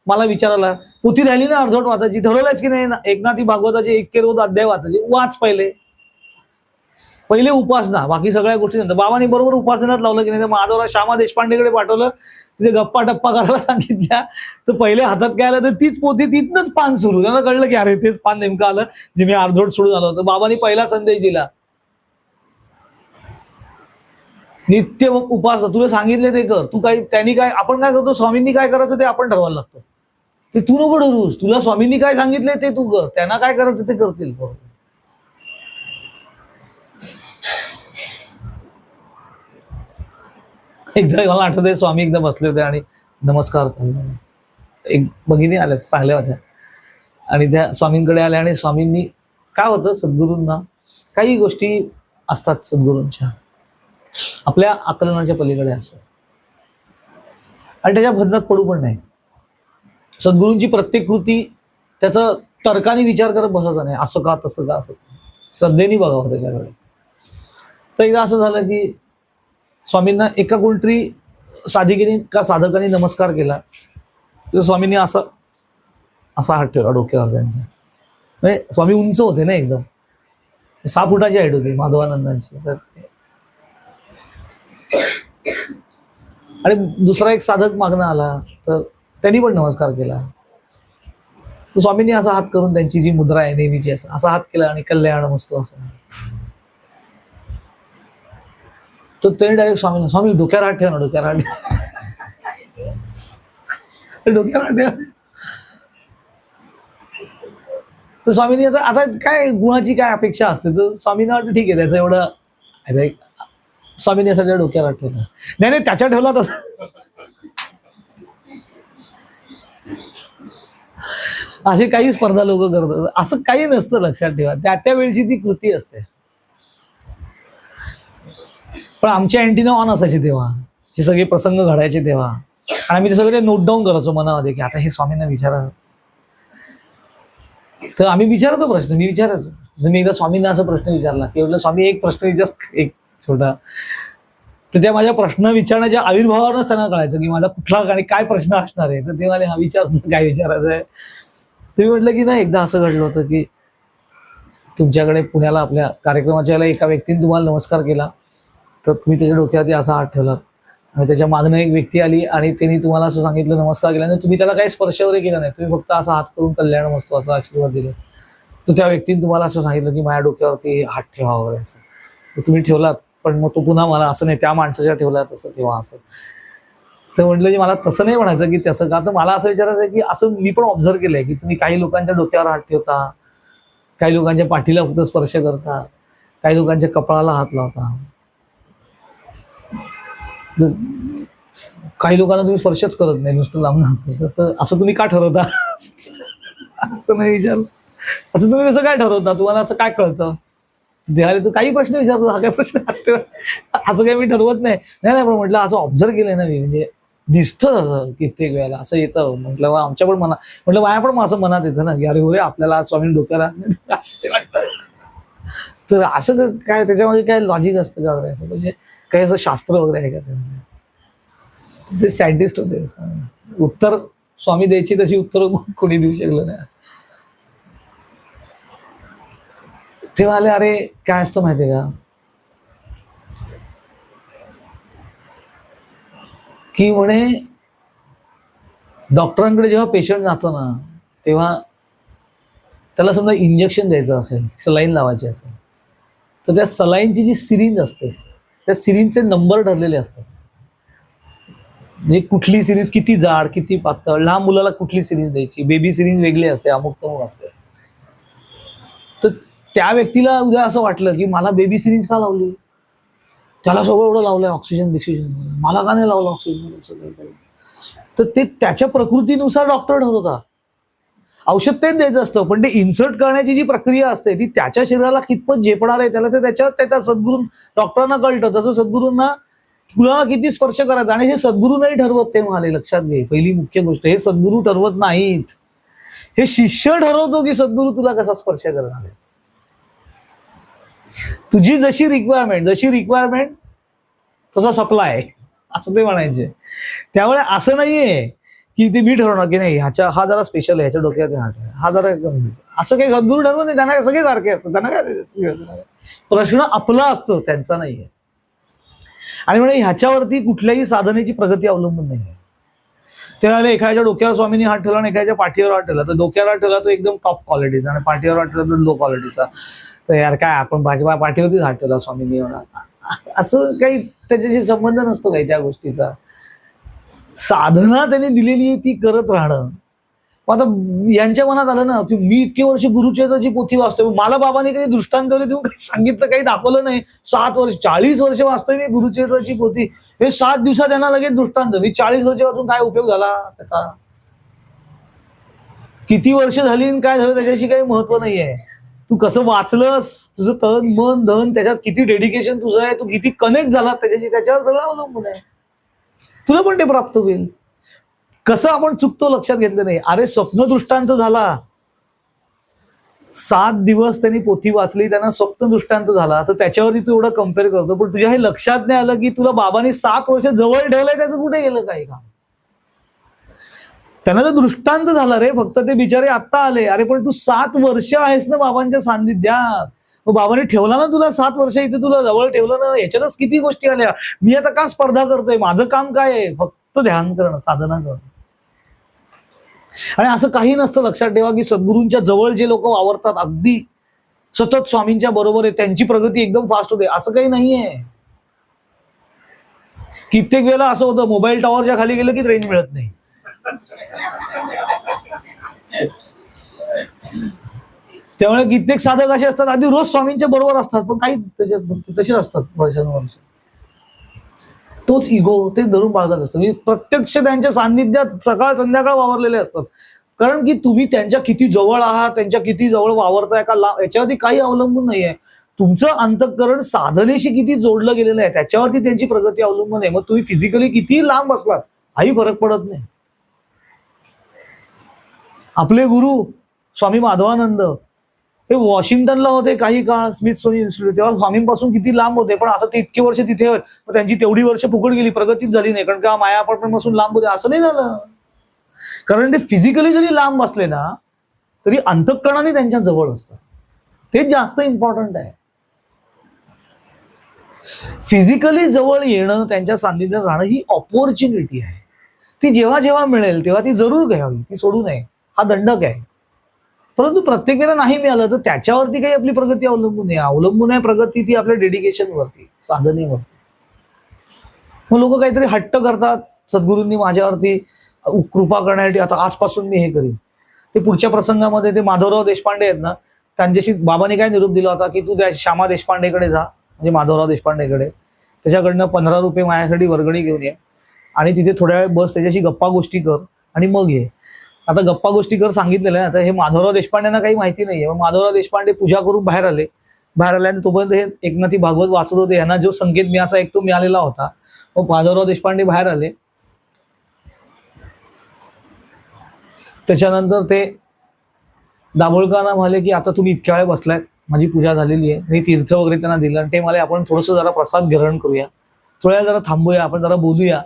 मला विचारायला. पोथी राहिली ना अर्धवट वाचायची, ठरवलंयच की नाही एकनाथी भागवताचे 1 रोज अध्याय वाचायचे, वाच पहिले उपासना, बाकी सगळ्या गोष्टी नंतर. बाबांनी बरोबर उपासनात लावलं की नाही, तर माधवराव श्यामा देशपांडेकडे पाठवलं, तिथे गप्पा टप्पा करायला सांगितल्या. तर पहिले हातात काय आलं तर तीच पोथी, तिथनंच पान सुरू. त्यांना कळलं की अरे तेच पान नेमकं आलं जे मी अर्धवट सोडून आलो होतं. बाबांनी पहिला संदेश दिला, नित्य उपासना तुला सांगितले ते कर. तू काय त्यांनी काय, आपण काय करतो, स्वामींनी काय करायचं ते आपण ठरवायला लागतो. ते तू नको ठरवूस, तुला स्वामींनी काय सांगितले ते तू कर, त्यांना काय करायचं ते करतील. एकदा मला आठवतंय, स्वामी एकदा बसले होते आणि नमस्कार एक भगिनी आल्या चांगल्या होत्या आणि त्या स्वामींकडे आल्या. आणि स्वामींनी काय होतं, सद्गुरूंना काही गोष्टी असतात सद्गुरूंच्या आपल्या आकलनाच्या पलीकडे असतात आणि त्याच्या बंधनात पडू पण नाही. सद्गुरूंची प्रत्येक कृती त्याचा तर्काने विचार करत बसायचा नाही, असं का तसं का, असं श्रद्धेने बघावं त्याच्याकडे. तर एकदा असं झालं की स्वामींना एका कोणतरी साधिकेने का साधकाने नमस्कार केला, तर स्वामींनी असा हात ठेवला डोक्यावर त्यांचा. म्हणजे स्वामी उंच होते ना एकदम, 6 फुटाची हाईट होती माधवानंदांची. तर आणि दुसरा एक साधक मागणं आला तर त्यांनी पण नमस्कार केला. तर स्वामींनी असा हात करून त्यांची जी मुद्रा आहे नेहमीची असा हात केला आणि कल्याण मस्त असं. तर त्यांनी डायरेक्ट स्वामी डोक्यावर हात ठेवा ना, डोक्यावर हात डोक्यावर हात ठेवा. तर स्वामींनी आता काय गुणाची काय अपेक्षा असते, तर स्वामींना वाटतं ठीक आहे त्याचं एवढं. स्वामींनी असं त्या डोक्यावर हात ठेवला, नाही त्याच्या ठेवला तसं. अशी काही स्पर्धा लोक करतात, असं काही नसतं. लक्षात ठेवा, त्या वेळची ती कृती असते. पण आमच्या अँटीना ऑन असायची तेव्हा, हे सगळे प्रसंग घडायचे तेव्हा, आणि आम्ही ते सगळे नोट डाऊन करायचो मनामध्ये की आता हे स्वामींना विचारा. तर आम्ही विचारतो प्रश्न, मी विचारायचो. मी एकदा स्वामींना असा प्रश्न विचारला की म्हटलं स्वामी एक प्रश्न विचार, एक छोटा. तर त्या माझ्या प्रश्न विचारण्याच्या आविर्भावानंच त्यांना कळायचं की माझा कुठला आणि काय प्रश्न असणार आहे. तर ते मला हा विचारतो काय विचारायचं आहे. तुम्ही म्हटलं की नाही एकदा असं घडलं होतं की तुमच्याकडे पुण्याला आपल्या कार्यक्रमाच्या वेळेला एका व्यक्तीने तुम्हाला नमस्कार केला, तर तुम्ही त्याच्या डोक्यावरती असा हात ठेवलात आणि त्याच्या मागणं एक व्यक्ती आली आणि त्यांनी तुम्हाला असं सांगितलं नमस्कार केला, आणि तुम्ही त्याला काही स्पर्श वगैरे केला नाही, तुम्ही फक्त असा हात करून कल्याण मस्त असा आशीर्वाद दिला. तर त्या व्यक्तीने तुम्हाला असं सांगितलं की माझ्या डोक्यावरती हात ठेवा वगैरे असं. तर तुम्ही ठेवलात, पण मग तो पुन्हा मला असं नाही त्या माणसाच्या ठेवला तसं ठेवा असं. तर म्हटलं की मला तसं नाही म्हणायचं की तसं का, तर मला असं विचारायचं आहे की असं मी पण ऑब्झर्व केलंय की तुम्ही काही लोकांच्या डोक्यावर हात ठेवता, काही लोकांच्या पाठीला फक्त स्पर्श करता, काही लोकांच्या कपाळाला हात लावता, काही लोकांना तुम्ही स्पर्शच करत नाही, नुसतं लांब. तर असं तुम्ही का ठरवता? असं नाही विचार, असं तुम्ही कसं काय ठरवता, तुम्हाला असं काय कळतं? देहाले तू काही प्रश्न विचारतो, हा काय प्रश्न असतो, असं काही मी ठरवत नाही. पण म्हटलं असं ऑब्झर्व केलंय ना मी, म्हणजे दिसतं असं कित्येक वेळेला असं येतं. म्हटलं आमच्या पण मनात, म्हटलं माझ्या पण असं मनात येतं ना की अरे होय आपल्याला स्वामी डोक्याला असं वाटतं. तर असं काय त्याच्यामध्ये काय लॉजिक असतं का असं, म्हणजे काही असं शास्त्र वगैरे आहे का? ते सायंटिस्ट होते, उत्तर स्वामी द्यायची तशी उत्तर कोणी देऊ शकलं नाही. तेव्हा आले, अरे काय असतं माहितीये का की म्हणे डॉक्टरांकडे जेव्हा पेशंट जातो ना तेव्हा त्याला समजा इंजेक्शन द्यायचं असेल, सलाईन लावायची असेल, तर त्या सलाईनची जी सिरिंज असते त्या सिरिंजचे नंबर ठरलेले असतात. म्हणजे कुठली सिरीज किती जाड, किती पातळ, लहान मुलाला कुठली सिरीज द्यायची, बेबी सिरीज वेगळी असते, अमुक तमुक असते. तर त्या व्यक्तीला उद्या असं वाटलं की मला बेबी सिरीज का लावली, त्याला सगळं एवढं लावलंय ऑक्सिजन बिक्सिजन, मला का नाही लावलं ऑक्सिजन. तर ते त्याच्या प्रकृतीनुसार डॉक्टर ठरवतात. औषध तेच द्यायचं असतं, पण ते इन्सर्ट करण्याची जी प्रक्रिया असते ती त्याच्या शरीराला कितपत झेपणार आहे त्याला ते त्याच्यावर त्या सद्गुरू डॉक्टरांना कळतं. तसं सद्गुरूंना तुला किती स्पर्श करायचा, आणि हे सद्गुरू नाही ठरवत ते म्हणाले. लक्षात घे, पहिली मुख्य गोष्ट, हे सद्गुरू ठरवत नाहीत, हे शिष्य ठरवतो की सद्गुरू तुला कसा स्पर्श करणार आहे. तुझी जशी रिक्वायरमेंट तसा सप्लाय, असं ते म्हणायचे. त्यामुळे असं नाहीये की ते मी ठरवणार की नाही हा जरा स्पेशल आहे, ह्याच्या डोक्यात हा जरा कमी, असं काही सद्गुरू ठरवत नाही. त्यांना सगळे सारखे असतात, त्यांना काय प्रश्न आपला असतो, त्यांचा नाहीये. आणि म्हणजे ह्याच्यावरती कुठल्याही साधनेची प्रगती अवलंबून नाही आहे. त्यावेळेला एखाद्याच्या डोक्यावर स्वामींनी हात ठेवला आणि एखाद्याच्या पाठीवर हात ठेवला, तर डोक्यावर हात ठेवला तो एकदम टॉप क्वालिटीचा आणि पाठीवर हात ठेवला तो लो क्वालिटीचा. तर यार काय आपण पाठीवरतीच हात ठेवला स्वामींनी, असं काही त्याच्याशी संबंध नसतो काही त्या गोष्टीचा. साधना त्यांनी दिलेली आहे ती करत राहणं. आता यांच्या मनात आलं ना की मी इतके वर्ष गुरुचरित्राची पोथी वाचतोय, मला बाबांनी काही दृष्टांत देऊन काही सांगितलं, काही दाखवलं नाही. 7 वर्ष 40 वर्ष वाचतोय मी गुरुचरित्राची पोथी, हे 7 दिवसात त्यांना लगेच दृष्टांत. मी 40 वर्ष वाचून काय उपयोग झाला त्याचा, किती वर्ष झाली काय झालं त्याच्याशी काही महत्व नाहीये. तू कसं वाचलंस, तुझं तन मन धन त्याच्यात किती डेडिकेशन तुझं आहे, तू किती कनेक्ट झाला त्याच्याशी, त्याच्यावर सगळं अवलंबून आहे. तुला पण ते प्राप्त होईल. कसं आपण चुकतो लक्षात घेतलं नाही. अरे स्वप्न दृष्टांत झाला, 7 दिवस त्यांनी पोथी वाचली, त्यांना स्वप्न दृष्टांत झाला, तर त्याच्यावरती तू एवढं कम्पेअर करतो. पण तुझ्या हे लक्षात नाही आलं की तुला बाबांनी 7 वर्ष जवळ ठेवलंय, त्याचं कुठे गेलं काही काम. त्यांना तर दृष्टांत झाला रे, फक्त ते बिचारे आत्ता आले. अरे पण तू 7 वर्ष आहेस ना बाबांच्या सान्निध्यात, मग बाबांनी ठेवला ना तुला 7 वर्ष, इथे तुला जवळ ठेवलं ना, याच्यातच किती गोष्टी आल्या. मी आता का स्पर्धा करतोय, माझं काम काय आहे, फक्त ध्यान करणं, साधना करणं. आणि असं काही नसतं. लक्षात ठेवा की सद्गुरूंच्या जवळ जे लोक वावरतात, अगदी सतत स्वामींच्या बरोबर आहे, त्यांची प्रगती एकदम फास्ट होते, असं काही नाहीये. कित्येक वेळेला असं होतं, मोबाईल टॉवरच्या खाली गेलं की रेंज मिळत नाही. त्यामुळे कित्येक साधक असे असतात, आधी रोज स्वामींच्या बरोबर असतात, पण काही त्याच्यात तसेच असतात वर्षानुवर्ष. तोच इगो ते धरून बाळगत असतो. म्हणजे प्रत्यक्ष त्यांच्या सान्निध्यात सकाळ संध्याकाळ वावरलेले असतात. कारण की तुम्ही त्यांच्या किती जवळ आहात, त्यांच्या किती जवळ वावरताय का याच्यावरती काही अवलंबून नाहीये. तुमचं अंतःकरण साधनेशी किती जोडलं गेलेलं आहे त्याच्यावरती त्यांची प्रगती अवलंबून आहे. मग तुम्ही फिजिकली किती लांब असलात काही फरक पडत नाही. आपले गुरु स्वामी माधवानंद हे वॉशिंग्टनला होते काही काळ, स्मिथसोनियन इन्स्टिट्यूट, तेव्हा स्वामींपासून किती लांब होते, पण आता ते इतके वर्ष तिथे होते, मग त्यांची तेवढी वर्ष फुकट गेली, प्रगतीच झाली नाही. कारण का माया पासून लांब होते, असं नाही झालं. कारण ते फिजिकली जरी लांब असले ना तरी अंतःकरणाने त्यांच्या जवळ असतात. ते जास्त इम्पॉर्टंट आहे. फिजिकली जवळ येणं, त्यांच्या सान्निध्यात राहणं ही ऑपॉर्च्युनिटी आहे. ती जेव्हा जेव्हा मिळेल तेव्हा ती जरूर घ्यावी, ती सोडू नये. हा दंडक आहे. परंतु प्रत्येक वेळेला नाही मिळालं तर त्याच्यावरती काही आपली प्रगती अवलंबून आहे. अवलंबून आहे प्रगती ती आपल्या डेडिकेशनवरती, साधनेवरती. मग लोक काहीतरी हट्ट करतात, सद्गुरूंनी माझ्यावरती कृपा करण्यासाठी आता आजपासून मी हे करीन. ते पुढच्या प्रसंगामध्ये ते माधवराव देशपांडे आहेत ना, त्यांच्याशी बाबांनी काय निरोप दिला होता की तू त्या श्यामा देशपांडेकडे जा, म्हणजे माधवराव देशपांडेकडे, त्याच्याकडनं 15 रुपये माझ्यासाठी वर्गणी घेऊन ये आणि तिथे थोड्या वेळ बस, त्याच्याशी गप्पा गोष्टी कर आणि मग ये. आता गप्पा गोष्टी कर सांगितलेलं आहे. आता हे माधवराव देशपांडेंना काही माहिती नाहीये. मग माधवराव देशपांडे पूजा करून बाहेर आले. बाहेर आल्यानंतर तोपर्यंत हे एकनाथी भागवत वाचत होते. यांना जो संकेत मिळाचा एक तो मिळालेला होता. मग माधवराव देशपांडे बाहेर आले. त्याच्यानंतर ते दाभोळकरांना म्हणाले की आता तुम्ही इतक्या वेळ बसलाय, माझी पूजा झालेली आहे. मी तीर्थ वगैरे त्यांना दिलं आणि ते मला आपण थोडंसं जरा प्रसाद ग्रहण करूया, थोड्या जरा थांबूया, आपण जरा बोलूया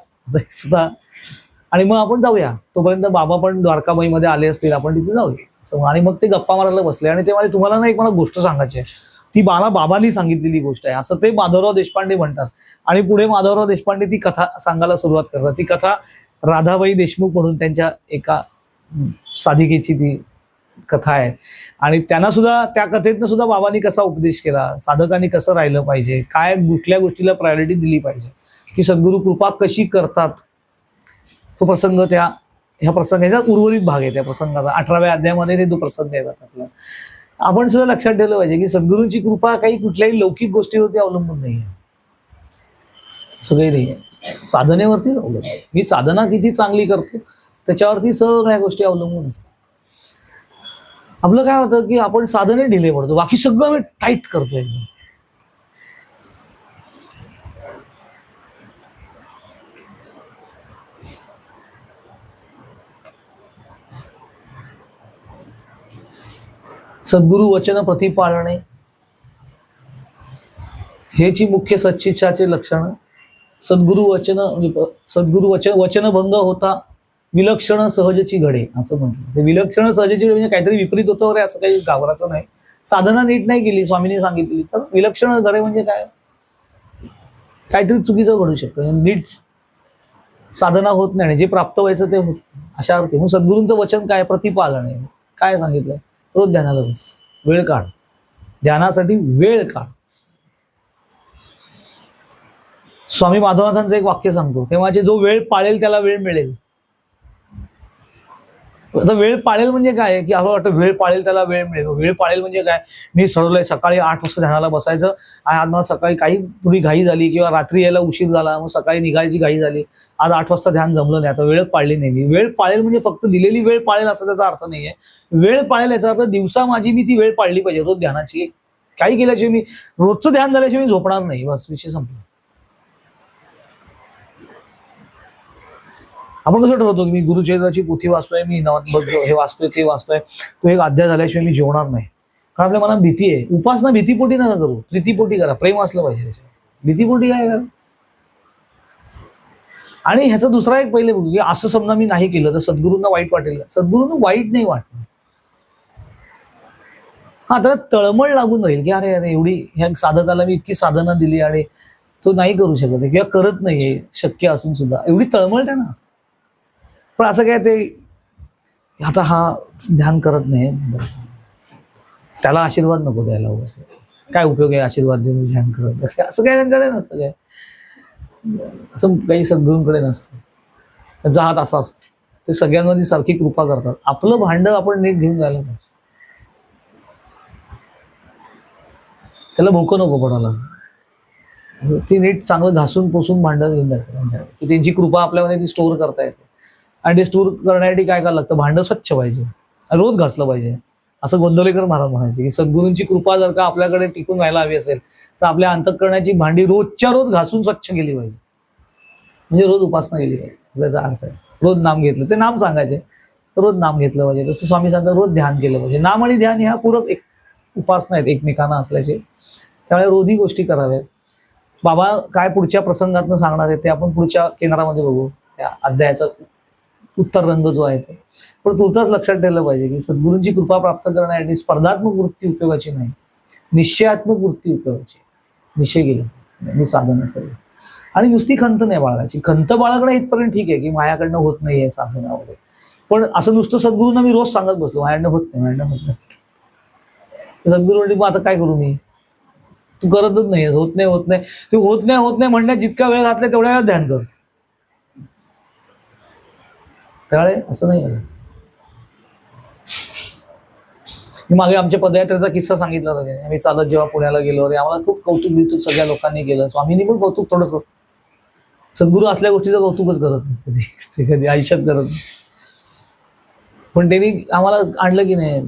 सुद्धा, आणि मग आपण जाऊया. तोपर्यंत बाबा पण द्वारकाबाईमध्ये आले असतील, आपण तिथे जाऊया. आणि मग ते गप्पा मारायला बसले आणि ते मला तुम्हाला ना एक मला गोष्ट सांगायची आहे, ती मला बाबांनी सांगितलेली गोष्ट आहे, असं ते माधवराव देशपांडे म्हणतात. आणि पुढे माधवराव देशपांडे ती कथा सांगायला सुरुवात करतात. ती कथा राधाबाई देशमुख म्हणून त्यांच्या एका साधिकेची ती कथा आहे. आणि त्यांना सुद्धा त्या कथेतनं सुद्धा बाबांनी कसा उपदेश केला, साधकांनी कसं राहिलं पाहिजे, काय कुठल्या गोष्टीला प्रायोरिटी दिली पाहिजे, की सद्गुरू कृपा कशी करतात, तो प्रसंग ह्या प्रसंगाचा उर्वरित भाग आहे त्या प्रसंगाचा. 18व्या अध्यायामध्ये ते तो प्रसंग येतात आपला. आपण सुद्धा लक्षात ठेवलं पाहिजे की सद्गुरूंची कृपा काही कुठल्याही लौकिक गोष्टीवरती अवलंबून नाही आहे. असं काही नाही आहे, साधनेवरती अवलंबून. मी साधना किती चांगली करतो त्याच्यावरती सगळ्या गोष्टी अवलंबून असतात. आपलं काय होतं की आपण साधने ढिले पडतो, बाकी सगळं मी टाईट करतो एकदम. सद्गुरु वचन प्रतिपाळणे हेची मुख्य सच्चिच्छाचे लक्षण. सद्गुरु वचन म्हणजे सद्गुरु वचनभंग होता विलक्षण सहजची घडे असं म्हटलं. ते विलक्षण सहजची घडे म्हणजे काहीतरी विपरीत होतं वगैरे असं काही घाबरायचं नाही. साधना नीट नाही केली स्वामींनी सांगितली तर विलक्षण घडे म्हणजे काय, काहीतरी चुकीचं घडू शकतं, नीट साधना होत नाही, जे प्राप्त व्हायचं ते होत अशा अर्थी. मग सद्गुरूंचं वचन काय, प्रतिपालने. काय सांगितलं, रोज ध्यानाला बस, वेळ काढ, ध्यानासाठी वेळ काढ. स्वामी माधवनाथांचं एक वाक्य सांगतो, तेव्हा जो वेळ पाळेल त्याला वेळ मिळेल. आता वेळ पाळेल म्हणजे काय की असं वाटतं वेळ पाळेल त्याला वेळ मिळेल. वेळ पाळेल म्हणजे काय, मी ठरवलंय सकाळी 8 वाजता ध्यानाला बसायचं आणि आज मला सकाळी काही थोडी घाई झाली किंवा रात्री यायला उशीर झाला, मग सकाळी निघायची घाई झाली, आज 8 वाजता ध्यान जमलं नाही, आता वेळ पाळली नाही मी. वेळ पाळेल म्हणजे फक्त दिलेली वेळ पाळेल असा त्याचा अर्थ नाहीये. वेळ पाळेल याचा अर्थ दिवसा माझी मी ती वेळ पाळली पाहिजे रोज ध्यानाची. काही केल्याशिवाय मी रोजचं ध्यान झाल्याशिवाय मी झोपणार नाही, बस विषय संपला. आपण कसं ठरवतो की मी गुरुचरित्राची पोथी वाचतोय, मी हे वाचतोय ते वाचतोय, तो एक अध्याय झाल्याशिवाय मी जेवणार नाही. कारण आपल्या मनात भीती आहे. उपासना भीतीपोटी नका करू, प्रीतीपोटी करा. प्रेम असलं पाहिजे त्याच्यावर, भीतीपोटी काय करा. आणि ह्याचा दुसरा एक पहिले बघू की असं समजा मी नाही केलं तर सद्गुरूंना वाईट वाटेल का. सद्गुरूंना वाईट नाही वाटणार, हा त्याला तळमळ लागून राहील की अरे अरे एवढी ह्या साधकाला मी इतकी साधना दिली आणि तो नाही करू शकत किंवा करत नाहीये शक्य असून सुद्धा, एवढी तळमळ त्यांना असते. पण असं काय ते आता हा ध्यान करत नाही, त्याला आशीर्वाद नको द्यायला, काय उपयोग आहे आशीर्वाद देऊन ध्यान करत, असं काय त्यांच्याकडे नसतं. काय असं काही सद्गुरूंकडे नसतं. त्यांचा हात असा असतो, ते सगळ्यांमध्ये सारखी कृपा करतात. आपलं भांड आपण नीट घेऊन जायला पाहिजे, त्याला भोकं नको पडायला. ती नीट चांगलं घासून पुसून भांड घेऊन जायचं त्यांच्याकडे, की त्यांची कृपा आपल्यामध्ये ती स्टोअर करता येते. आणि ते स्टोअर करण्यासाठी काय करायला लागतं, भांडं स्वच्छ पाहिजे, रोज घासलं पाहिजे. असं गोंदवलेकर महाराज म्हणायचे की सद्गुरूंची कृपा जर का आपल्याकडे टिकून व्हायला हवी असेल तर आपल्या अंतःकरणाची भांडी रोजच्या रोज घासून स्वच्छ केली पाहिजे. म्हणजे रोज उपासना केली पाहिजे त्याचा अर्थ आहे. रोज नाम घेतलं, ते नाम सांगायचे, रोज नाम घेतलं पाहिजे. तसं स्वामी सांगतात रोज ध्यान केलं पाहिजे. नाम आणि ध्यान ह्या पूरक एक उपासना आहेत एकमेकांना असल्याचे, त्यामुळे रोजही गोष्टी कराव्यात. बाबा काय पुढच्या प्रसंगातनं सांगणार आहे ते आपण पुढच्या केंद्रामध्ये बघू. त्या अध्यायाचा उत्तर रंग जो आहे तो. पण तुर्तास लक्षात ठेवलं पाहिजे की सद्गुरूंची कृपा प्राप्त करण्यासाठी स्पर्धात्मक वृत्ती उपयोगाची नाही, निश्चयात्मक वृत्ती उपयोगाची. निश्चय केला मी साधना करेल आणि नुसती खंत नाही बाळगायची. खंत बाळगणं इथपर्यंत ठीक आहे की माझ्याकडनं होत नाहीये साधना वगैरे, पण असं नुसतं सद्गुरूंना मी रोज सांगत बसलो माझ्याकडनं होत नाही, माझ्याकडनं होत नाही. सद्गुरू म्हणजे मग आता काय करू मी, तू करतच नाही, होत नाही होत नाही, तू होत नाही होत नाही म्हणण्यात जितका वेळ घातला तेवढ्या वेळात ध्यान कर. त्यामुळे असं नाही करायचं. मी मागे आमच्या पदयात्रेचा किस्सा सांगितला होता. आम्ही चालत जेव्हा पुण्याला गेलो अरे आम्हाला खूप कौतुक बितुक सगळ्या लोकांनी केलं, स्वामींनी पण कौतुक थोडंसं. सद्गुरू असल्या गोष्टीचं कौतुकच करत नाही कधी, ते कधी आयुष्यात करत नाही. पण त्यांनी आम्हाला आणलं की नाही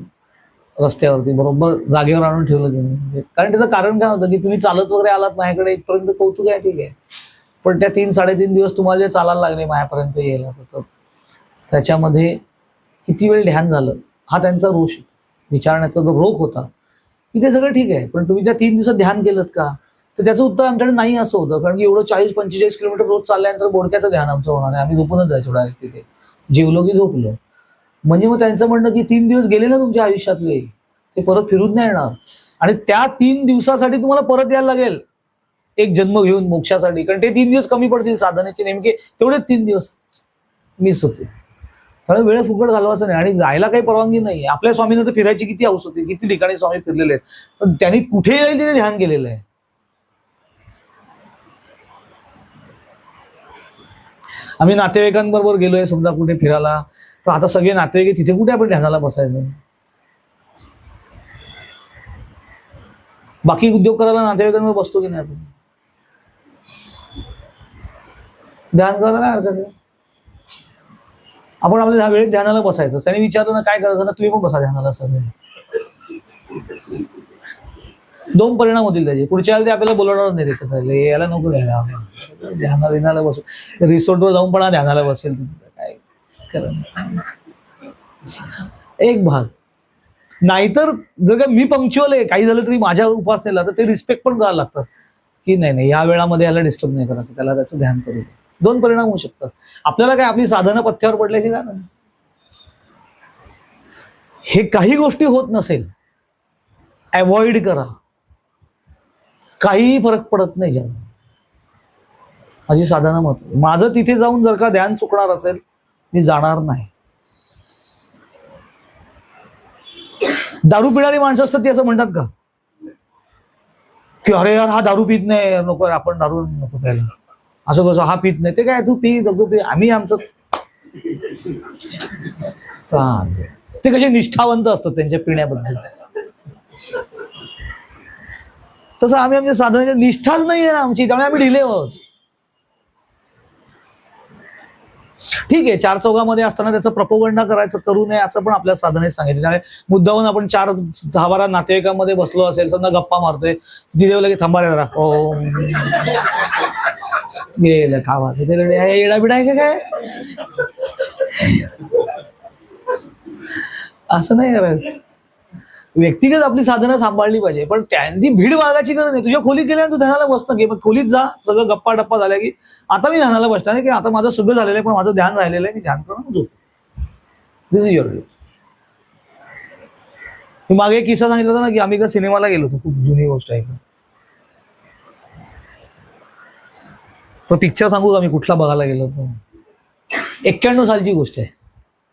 रस्त्यावरती, बरोबर जागेवर आणून ठेवलं की नाही. कारण त्याचं कारण काय होतं की तुम्ही चालत वगैरे आलात माझ्याकडे इथपर्यंत, कौतुक आहे ठीक आहे, पण त्या 3-3.5 दिवस तुम्हाला जे चालायला लागले माझ्यापर्यंत यायला, तर त्याच्यामध्ये किती वेळ ध्यान झालं हा त्यांचा रोष, विचारण्याचा जो रोख होता की ते सगळं ठीक आहे, पण तुम्ही त्या 3 दिवसात ध्यान केलं का, तर त्याचं उत्तर आमच्याकडे नाही असं होतं. कारण की एवढं 40-45 किलोमीटर रोज चालल्यानंतर बोडक्याचं ध्यान आमचं होणार आहे, आम्ही झोपूनच जायचो डायरेक्ट तिथे, जेवलो की झोपलो. म्हणजे मग त्यांचं म्हणणं की 3 दिवस गेले ना तुमच्या आयुष्यातले, ते परत फिरून नाही येणार आणि त्या 3 दिवसासाठी तुम्हाला परत यायला लागेल एक जन्म घेऊन मोक्षासाठी. कारण ते 3 दिवस कमी पडतील साधनेचे, नेमके तेवढेच 3 दिवस मिस होते. कारण वेळ फुकट घालवायचा नाही आणि जायला काही परवानगी नाही. आपल्या स्वामींना तर फिरायची किती हौस होती, किती ठिकाणी स्वामी फिरलेले आहेत, पण त्यांनी कुठे येईल तिथे ध्यान केलेलं आहे. आम्ही नातेवाईकांबरोबर गेलोय समजा कुठे फिरायला, तर आता सगळे नातेवाईक तिथे कुठे आपण ध्यानाला बसायचं. बाकी उद्योग करायला नातेवाईकांवर बसतो की नाही आपण, ध्यान करायला काय हरकत आहे. आपण आपल्या वेळेत ध्यानाला बसायचं. त्याने विचारलं ना काय करायचं ना, तुम्ही पण बसा ध्यानाला. सगळे 2 परिणाम होतील त्याचे. पुढच्या वेळेला ते आपल्याला बोलवणार नाही एकत्र, याला नको घ्यायला, ध्यानाला बस. रिसॉर्टवर जाऊन पण ध्यानाला बसेल काय खरं. एक भाग. नाहीतर जर का मी पंक्च्युअल आहे, काही झालं तरी माझ्या उपासनेला, तर ते रिस्पेक्ट पण करायला लागतं की नाही या वेळामध्ये याला डिस्टर्ब नाही करायचं, त्याला त्याचं ध्यान करू. 2 परिणाम होऊ शकतात. आपल्याला काय आपली साधनं पथ्यावर पडल्याची काय नाही. हे काही गोष्टी होत नसेल, अवॉइड करा, काहीही फरक पडत नाही. ज्या माझी साधना मत, माझं तिथे जाऊन जर का ध्यान चुकणार असेल, मी जाणार नाही. दारू पिणारी माणसं असतात ती असं म्हणतात का की अरे यार हा दारू पित नाही, नको आपण दारू नको प्यायला, असं कसं हा पित नाही, ते काय तू पी तू पी, आम्ही आमचं. ते कसे निष्ठावंत असतात त्यांच्या पिण्याबद्दल, तसं आम्ही आमच्या साधनाची निष्ठाच नाही आहे ना आमची, त्यामुळे आम्ही ढिले आहोत. ठीक आहे, 4 चौघामध्ये असताना त्याचं प्रपोगंडा करायचं करू नये असं पण आपल्या साधनेत सांगितलं. त्यामुळे मुद्दाहून आपण 4-10-12 नातेवाईकांमध्ये बसलो असेल, समजा गप्पा मारतोय, तिथे लगे थांबा रे जरा, ओ गेलं खावा, येडा बिडा आहे का काय, असं नाही करायचं. व्यक्तिगत आपली साधनं सांभाळली पाहिजे, पण त्यांनी भीड बाळगायची गरज नाही. तुझ्या खोलीत गेल्या तू ध्यानाला बसतं घे, पण खोलीत जा, सगळं गप्पा टप्पा झाल्या की आता मी ध्यानाला बसणार की आता माझं सगळं झालेलं आहे, पण माझं ध्यान राहिलेलं आहे, मी ध्यान करून झोप. दिस इज युअर वे. मी मागे एक किस्सा सांगितला होता ना की आम्ही एका सिनेमाला गेलो होतो, खूप जुनी गोष्ट आहे. पण पिक्चर सांगू का मी कुठला बघायला गेलो होतो. 91 सालची गोष्ट आहे,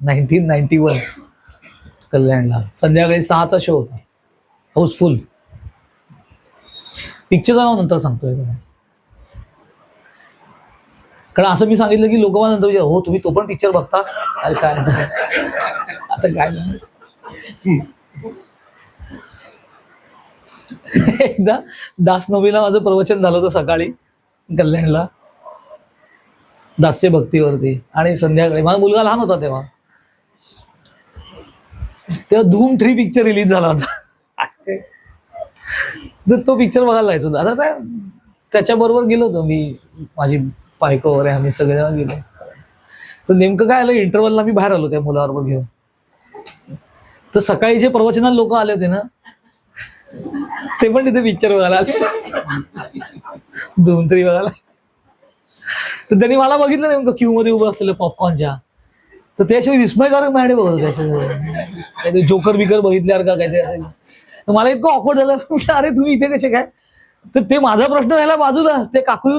1991, कल्याणला. संध्याकाळी 6चा शो होता, हाऊसफुल. पिक्चरचं नाव नंतर सांगतोय, कारण असं मी सांगितलं की लोक मला नंतर विचार, हो तुम्ही तो पण पिक्चर बघता, अरे काय आता काय. एकदा दासनवमीला माझं प्रवचन झालं होतं सकाळी कल्याणला, दास्य भक्तीवरती, आणि संध्याकाळी माझा मुलगा लहान होता तेव्हा धूम 3 पिक्चर रिलीज झाला होता. तर तो पिक्चर बघायला जायचो. आता त्याच्याबरोबर गेलो होतो मी, माझी बायको वगैरे, आम्ही सगळेजण गेलो. तर नेमकं काय आलं, इंटरव्हलला मी बाहेर आलो त्या मुलाबरोबर घेऊन. तर सकाळी जे प्रवचनाला लोक आले होते ना, ते पण तिथे पिक्चर बघायला आले, धूम 3 बघायला. तर त्यांनी मला बघितलं नेमकं क्यू मध्ये उभं असलेलं पॉपकॉर्नच्या. तर त्याशिवाय विस्मयकारक मॅडे बघत होते, जोकर बिकर बघितल्यावर का काय. तर मला इतकं ऑकवर्ड झालं, अरे तुम्ही इथे कसे काय. तर ते माझा प्रश्न राहिला बाजूला, ते काकू,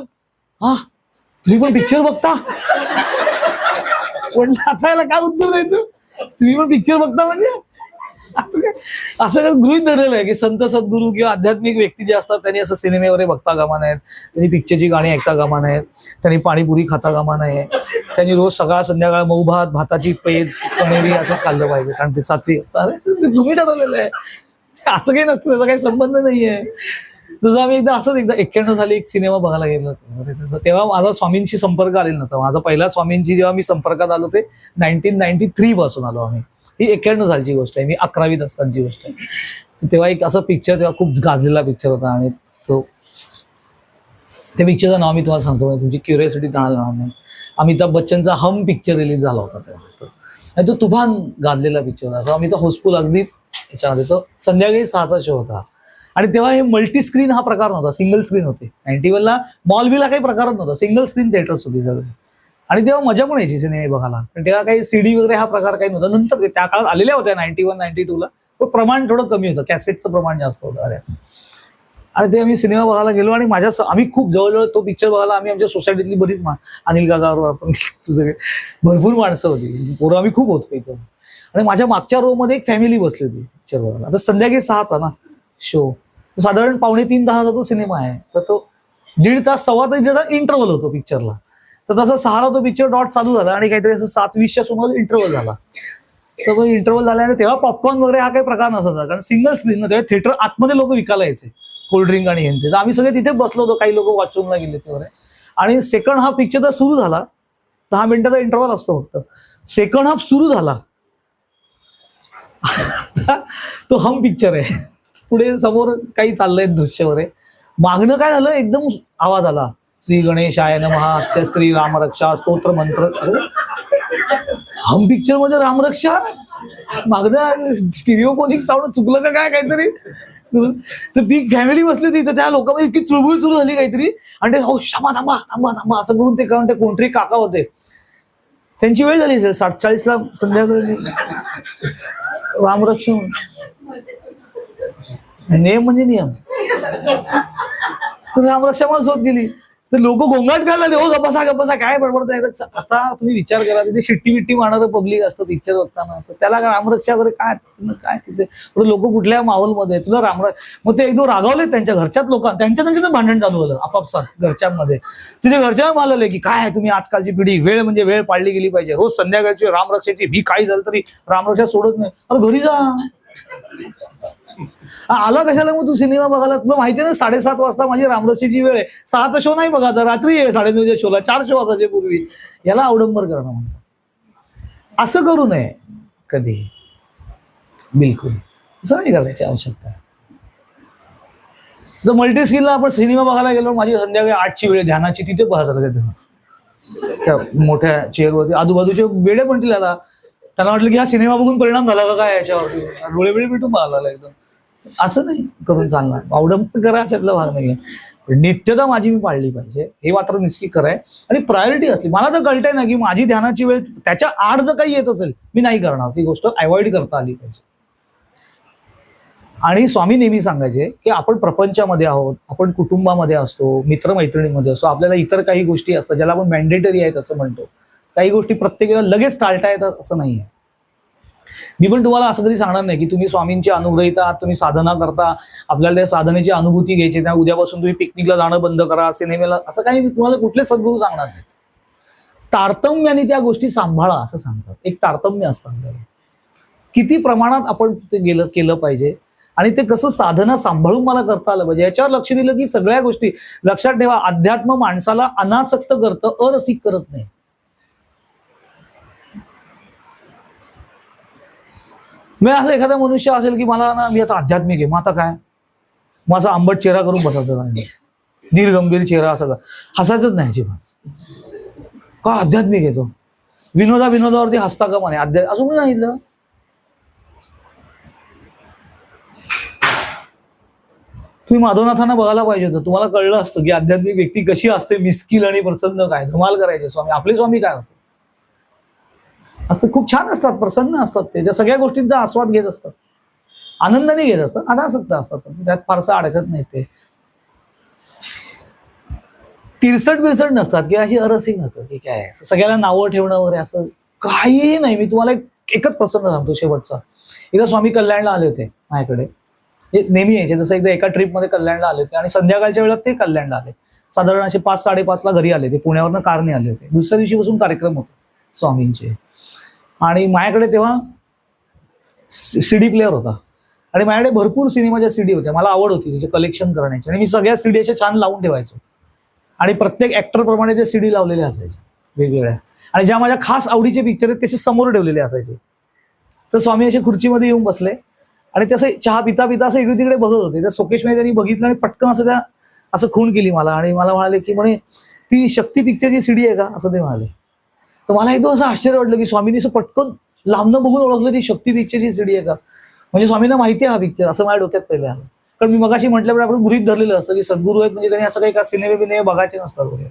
हा तुम्ही पण पिक्चर बघता, पण आता याला काय उत्तर द्यायचं, तुम्ही पण पिक्चर बघता म्हणजे. असं गृहीत धरलेलं आहे की संत सद्गुरू किंवा आध्यात्मिक व्यक्ती जे असतात त्यांनी असं सिनेमे वगैरे बघता कामा नाहीत, त्यांनी पिक्चरची गाणी ऐकता कामा नाहीत, त्यांनी पाणीपुरी खाता कामा नये, त्यांनी रोज सकाळ संध्याकाळ मऊ भात, भाताची पेज, पनेरी असं खाल्लं पाहिजे, कारण ते सात्विक असतं. तुम्ही ठरवलेलं आहे, असं काही नसतं, त्याचा काही संबंध नाहीये. तुझा आम्ही एकदा 91 साली एक सिनेमा बघायला गेलो होतो. तेव्हा माझा स्वामींशी संपर्क आलेला नव्हता. माझा पहिला स्वामींची जेव्हा मी संपर्कात आलो ते 1993 पासून आलो आम्ही. ही 91 सालची गोष्ट आहे, मी 11वीत असतानाची गोष्ट आहे. तेव्हा एक असं पिक्चर, तेव्हा खूप गाजलेला पिक्चर होता, आणि त्या पिक्चरचं नाव मी तुम्हाला सांगतो, तुमची क्युरियोसिटी जाणार नाही. अमिताभ बच्चनचा हम पिक्चर रिलीज झाला होता तेव्हा, आणि तो तुफान गाजलेला पिक्चर होता. आम्ही तो हाऊसफुल अगदी याच्यामध्ये, तो संध्याकाळी 6चा शो होता. आणि तेव्हा हे मल्टी स्क्रीन हा प्रकार नव्हता, सिंगल स्क्रीन होते. 91ला मॉल बिला काही प्रकारच नव्हता, सिंगल स्क्रीन थिएटर्स होती सगळे. आणि तेव्हा मजा पण यायची सिनेमे बघायला, पण तेव्हा काही सीडी वगैरे हा प्रकार काही नव्हता. नंतर त्या काळात आलेल्या होत्या 91-92ला, पण प्रमाण थोडं कमी होतं, कॅसेटचं प्रमाण जास्त होतं. अरे आणि ते आम्ही सिनेमा बघायला गेलो आणि आम्ही खूप जवळजवळ तो पिक्चर बघायला आम्ही आमच्या सोसायटीतली बरीच अनिल काकावर आपण सगळे भरपूर माणसं होती, पोरं आम्ही खूप होतो इथं. आणि माझ्या मागच्या रो मध्ये एक फॅमिली बसली होती पिक्चर बघायला. आता संध्याकाळी 6चा ना शो, साधारण 2.5-3 तासाचा तो सिनेमा आहे, तर तो 1.5 तास 1.25 तास इंटरव्हल होतो पिक्चरला. तर तसं 6ला तो पिक्चर डॉट चालू झाला आणि काहीतरी असं 7:20च्या सुमारास इंटरव्हल झाला. तर तो इंटरव्हल झाल्याने तेव्हा पॉपकॉर्न वगैरे हा काही प्रकार नसायचा, कारण सिंगल स्क्रीन तेव्हा थिएटर आतमध्ये लोक विकायला यायचे कोल्ड्रिंक आणि हे. तर आम्ही सगळे तिथे बसलो होतो, काही लोक वॉशरूमला गेले तेव्हा. आणि सेकंड हाफ पिक्चर तर सुरू झाला, 10 मिनिटाचा इंटरव्हल असतो फक्त. सेकंड हाफ सुरू झाला, तो हम पिक्चर आहे, पुढे समोर काही चाललंय दृश्य वगैरे. मागणं काय झालं, एकदम आवाज आला, श्री गणेशाय नमः, अस्य श्री रामरक्षा स्तोत्र मंत्र. हम पिक्चर मध्ये रामरक्षा, मागणं स्टिरिओफोनिक साऊंड चुकलं का काय काहीतरी. तर ती फॅमिली बसली होती, तर त्या लोकांमध्ये इतकी चुळबुळ सुरू झाली काहीतरी. आणि ते थांबा थांबा थांबा थांबा असं करून ते कारण ते कोणतरी काका होते, त्यांची वेळ झाली 7:40ला संध्याकाळी. रामरक्षा नियम म्हणजे नियम, रामरक्षा मला शोध गेली. तर लोक गोंगाट घालला, हो गप्पसा काय बडबडताय. आता तुम्ही विचार करा, तिथे शिट्टी बिट्टी मारणारं पब्लिक असतं पिक्चर बघताना, तर त्याला रामरक्षा वगैरे काय तिथे लोक कुठल्या माहोलमध्ये तुला मग ते एकदम रागावले त्यांच्या घरच्याच लोकांना, त्यांच्यात भांडण चालू झालं आपापसात घरच्यांमध्ये. तिथे घरच्या मालले की काय तुम्ही आजकालची पिढी, वेळ म्हणजे वेळ पाळली गेली पाहिजे, रोज संध्याकाळची रामरक्षाची भी काही झालं तरी रामरक्षा सोडत नाही. अरे घरी जा, आला कशाला मग तू सिनेमा बघायला? तुला माहिती ना 7:30 वाजता माझी रामरक्षाची वेळ आहे. 6चा शो नाही बघायचा, रात्री आहे 9:30च्या शोला, 4 शो वाजायचे पूर्वी. याला अवडंबर करणं म्हणतात. असं करू नये कधी, बिलकुल असं नाही करायची आवश्यकता आहे. जर मल्टी स्क्रीनला आपण सिनेमा बघायला गेलो, माझी संध्याकाळी 8ची वेळ ध्यानाची, तिथे बघायचं त्या मोठ्या चेअरवरती. आजूबाजूचे बेडे म्हणतील याला, त्यांना वाटलं की हा सिनेमा बघून परिणाम झाला का काय याच्यावरती, डोळे बिळे पिटून बघायला एकदम. असं नाही करून चालणार, अवडंबर करा अशातला भाग नाहीये. नित्यता माझी मी पाळली पाहिजे, हे मात्र निश्चित कराय. आणि प्रायोरिटी असली, मला तर कळतंय ना की माझी ध्यानाची वेळ त्याच्या आड जर काही येत असेल, मी नाही करणार, ती गोष्ट अवॉइड करता आली पाहिजे. आणि स्वामी नेहमी सांगायचे की आपण प्रपंचामध्ये आहोत, आपण कुटुंबामध्ये असतो, मित्रमैत्रिणीमध्ये असतो, आपल्याला इतर काही गोष्टी असतात ज्याला आपण मॅन्डेटरी आहेत असं म्हणतो. काही गोष्टी प्रत्येकाला लगेच टाळता येतात असं नाहीये. मी पण तुम्हाला असं कधी सांगणार नाही की तुम्ही स्वामींची अनुग्रहित आहात, तुम्ही साधना करता, आपल्याला त्या साधनेची अनुभूती घ्यायची, त्या उद्यापासून तुम्ही पिकनिकला जाणं बंद करा, सिनेमेला, असं काही मी तुम्हाला कुठले सद्गुरू सांगणार नाही. तारतम्याने त्या गोष्टी सांभाळा असं सांगतात. एक तारतम्य असतं आपल्याला, किती प्रमाणात आपण ते केलं पाहिजे आणि ते कसं साधना सांभाळून मला करता आलं पाहिजे याच्यावर लक्ष दिलं की सगळ्या गोष्टी. लक्षात ठेवा, अध्यात्म माणसाला अनासक्त करतं, अरसिक करत नाही. मी असं एखादा मनुष्य असेल की मला ना, मी आता आध्यात्मिक आहे, मग आता काय, माझा आंबट चेहरा करून बसायचं नाही, धीर गंभीर चेहरा असायचा, हसायचंच नाही अजिबात. का आध्यात्मिक आहे तो, विनोदावरती हसता का म्हणे असं कोणी सांगितलं? तुम्ही माधवनाथांना बघायला पाहिजे होतं, तुम्हाला कळलं असतं की आध्यात्मिक व्यक्ती कशी असते, मिस्किल आणि प्रसन्न. काय धमाल करायचे स्वामी, आपले स्वामी काय होते असतं, खूप छान असतात, प्रसन्न असतात, ते त्या सगळ्या गोष्टींचा आस्वाद घेत असतात, आनंदाने घेत असतात, अनासक्त असतात, त्यात फारसं अडकत नाही. ते तिरसट बिरसट नसतात की अशी अरसिक नसतात की काय सगळ्याला नावं ठेवणं वगैरे, असं काहीही नाही. मी तुम्हाला एकच प्रसंग सांगतो शेवटचा. एकदा स्वामी कल्याणला आले होते माझ्याकडे, नेहमी यायचे, जसं एकदा एका ट्रिपमध्ये कल्याणला आले होते आणि संध्याकाळच्या वेळेला ते कल्याणला आले, साधारण असे 5-5:30ला घरी आले. ते पुण्यावरनं कारने आले होते, दुसऱ्या दिवशीपासून कार्यक्रम होते स्वामींचे. आणि माझ्याकडे तेव्हा सीडी प्लेअर होता आणि माझ्याकडे भरपूर सिनेमाच्या सीडी होत्या, मला आवड होती त्याचे कलेक्शन करण्याची, आणि मी सगळ्या सीडी अशा छान लावून ठेवायचो आणि प्रत्येक ऍक्टर प्रमाणे ते सीडी लावलेले असायचे वेगवेगळ्या, आणि ज्या माझ्या खास आवडीचे पिक्चर आहेत त्याचे समोर ठेवलेले असायचे. तर स्वामी असे खुर्चीमध्ये येऊन बसले आणि तसे चहा पिता पिता असं इकडे तिकडे बघत होते. त्या शोकेशमध्ये त्यांनी बघितलं आणि पटकन असं खूण केली मला आणि मला म्हणाले की म्हणे ती शक्ती पिक्चरची सीडी आहे का, असं ते म्हणाले. तर मला एकदम असं आश्चर्य वाटलं की स्वामींनी असं पटकन लांबनं बघून ओळखलं ती शक्ती पिक्चरची सीडी आहे का, म्हणजे स्वामींना माहिती आहे हा पिक्चर, असं माझ्या डोक्यात पहिले आलं. कारण मी मगाशी म्हटल्याप्रमाणे आपण गृहीत धरलेलं असतं की सद्गुरू आहेत म्हणजे त्यांनी असं काही सिनेमे बघायचे नसतात वगैरे.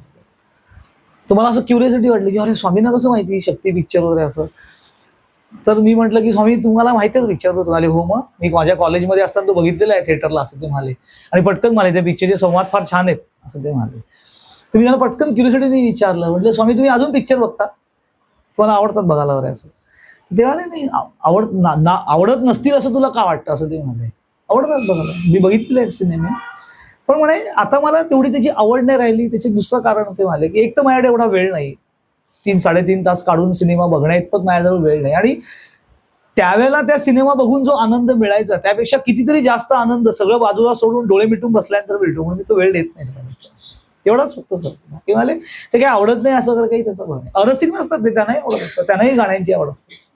तर मला असं क्युरियोसिटी वाटली की अरे स्वामींना कसं माहिती शक्ती पिक्चर वगैरे असं. तर मी म्हटलं की स्वामी तुम्हाला माहितीच पिक्चर तो म्हणाले हो मग मी माझ्या कॉलेजमध्ये असताना तो बघितलेला आहे थिएटरला असं ते म्हणाले. आणि पटकन म्हणाले त्या पिक्चरचे संवाद फार छान आहेत असं ते म्हणाले. तर मी त्यांना पटकन क्युरिओसिटीने विचारलं, म्हटलं स्वामी तुम्ही अजून पिक्चर बघता, तुम्हाला आवडतात बघायला वगैरे असं. ते म्हणाले नाही आवडत नसतील असं तुला का वाटतं असं ते म्हणाले. आवडतात बघायला, मी बघितलेले आहेत सिनेमे, पण म्हणे आता मला तेवढी त्याची आवड नाही राहिली. त्याचे दुसरं कारण ते म्हणाले की एक तर माझ्याकडे एवढा वेळ नाही, 3-3.5 तास काढून सिनेमा बघण्या इतपत माझ्याजवळ वेळ नाही. आणि त्यावेळेला त्या सिनेमा बघून जो आनंद मिळायचा त्यापेक्षा कितीतरी जास्त आनंद सगळं बाजूला सोडून डोळे मिटून बसल्यानंतर मिळतो, म्हणून मी तो वेळ देत नाही त्यापेक्षा. एवढाच फक्त फरक. की म्हणाले ते काही आवडत नाही असं वगैरे काही त्याचं बघ नाही. अरसिक नसतात ते, त्यांनाही आवडत असतात, त्यांनाही गाण्यांची आवड असते.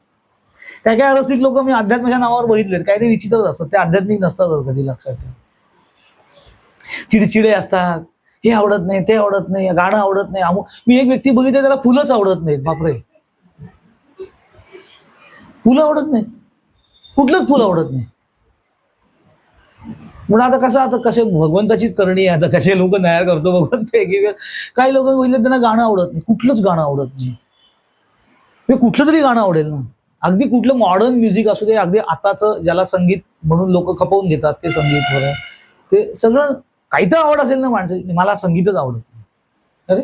त्या काय अरसिक लोक मी अध्यात्माच्या नावावर बघितलेत, काय ते विचित्रच असतात, ते आध्यात्मिक नसतात कधी, लक्षात ठेवा. चिडचिडे असतात, हे आवडत नाही, ते आवडत नाही, गाणं आवडत नाही. मी एक व्यक्ती बघितलं त्याला फुलंच आवडत नाहीत. बापरे, फुलं आवडत नाही, कुठलंच फुल आवडत नाही. म्हणून आता कसं, आता कसे भगवंताचीच करणी आहे, आता कसे लोक न्याय करतो भगवंत. काही लोक बघितलं त्यांना गाणं आवडत नाही, कुठलंच गाणं आवडत नाही. कुठलं तरी गाणं आवडेल ना, अगदी कुठलं मॉडर्न म्युझिक असू दे, अगदी आताचं ज्याला संगीत म्हणून लोक खपवून घेतात ते संगीत वगैरे, ते सगळं काही तर आवड असेल ना माणसाची. मला संगीतच आवडत नाही. अरे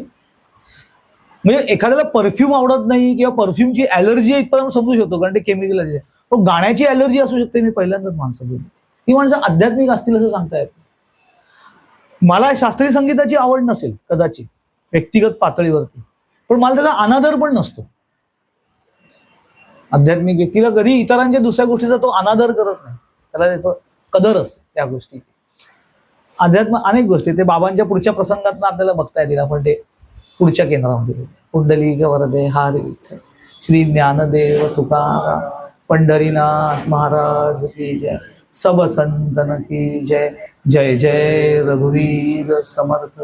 म्हणजे एखाद्याला परफ्यूम आवडत नाही किंवा परफ्यूमची ऍलर्जी आहे इथपर्यंत समजू शकतो, कारण ते केमिकल आहे. पण गाण्याची ऍलर्जी असू शकते, मी पहिल्यांदाच माणसं बोलली. ती माणसं आध्यात्मिक असतील असं सांगता येत. मला शास्त्रीय संगीताची आवड नसेल कदाचित व्यक्तिगत पातळीवरती, पण मला त्याचा अनादर पण नसतो. आध्यात्मिक व्यक्तीला कधी इतरांच्या दुसऱ्या गोष्टीचा तो अनादर करत नाही, त्याला त्याचं कदर असते त्या गोष्टीची. अध्यात्म अनेक गोष्टी ते बाबांच्या पुढच्या प्रसंगात आपल्याला बघता येतील, आपण ते पुढच्या केंद्रामध्ये. पुंडलिक वरदे हरी विठ्ठल, श्री ज्ञानदेव तुकाराम, पंढरीनाथ महाराज की जय, सब संतन की जय. जय जय रघुवीर समर्थ,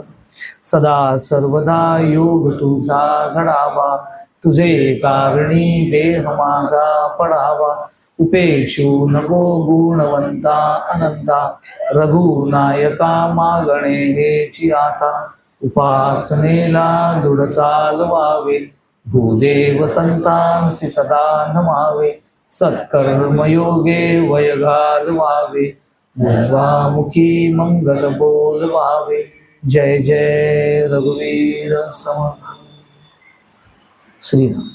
सदा सर्वदा योग तुझा घडावा, तुझे कारणी देह माझा पडावा. उपेक्षू नको गुणवंता अनंता, रघुनायका मागणे हेची आता. उपासनेला दृढ चालवावे, भूदेव संतांसी सदा नमावे. सत्कर्मयोगे वय घालवावे, मुखी मंगल बोलवावे. जय जय रघुवीर समर्थ. श्रीराम.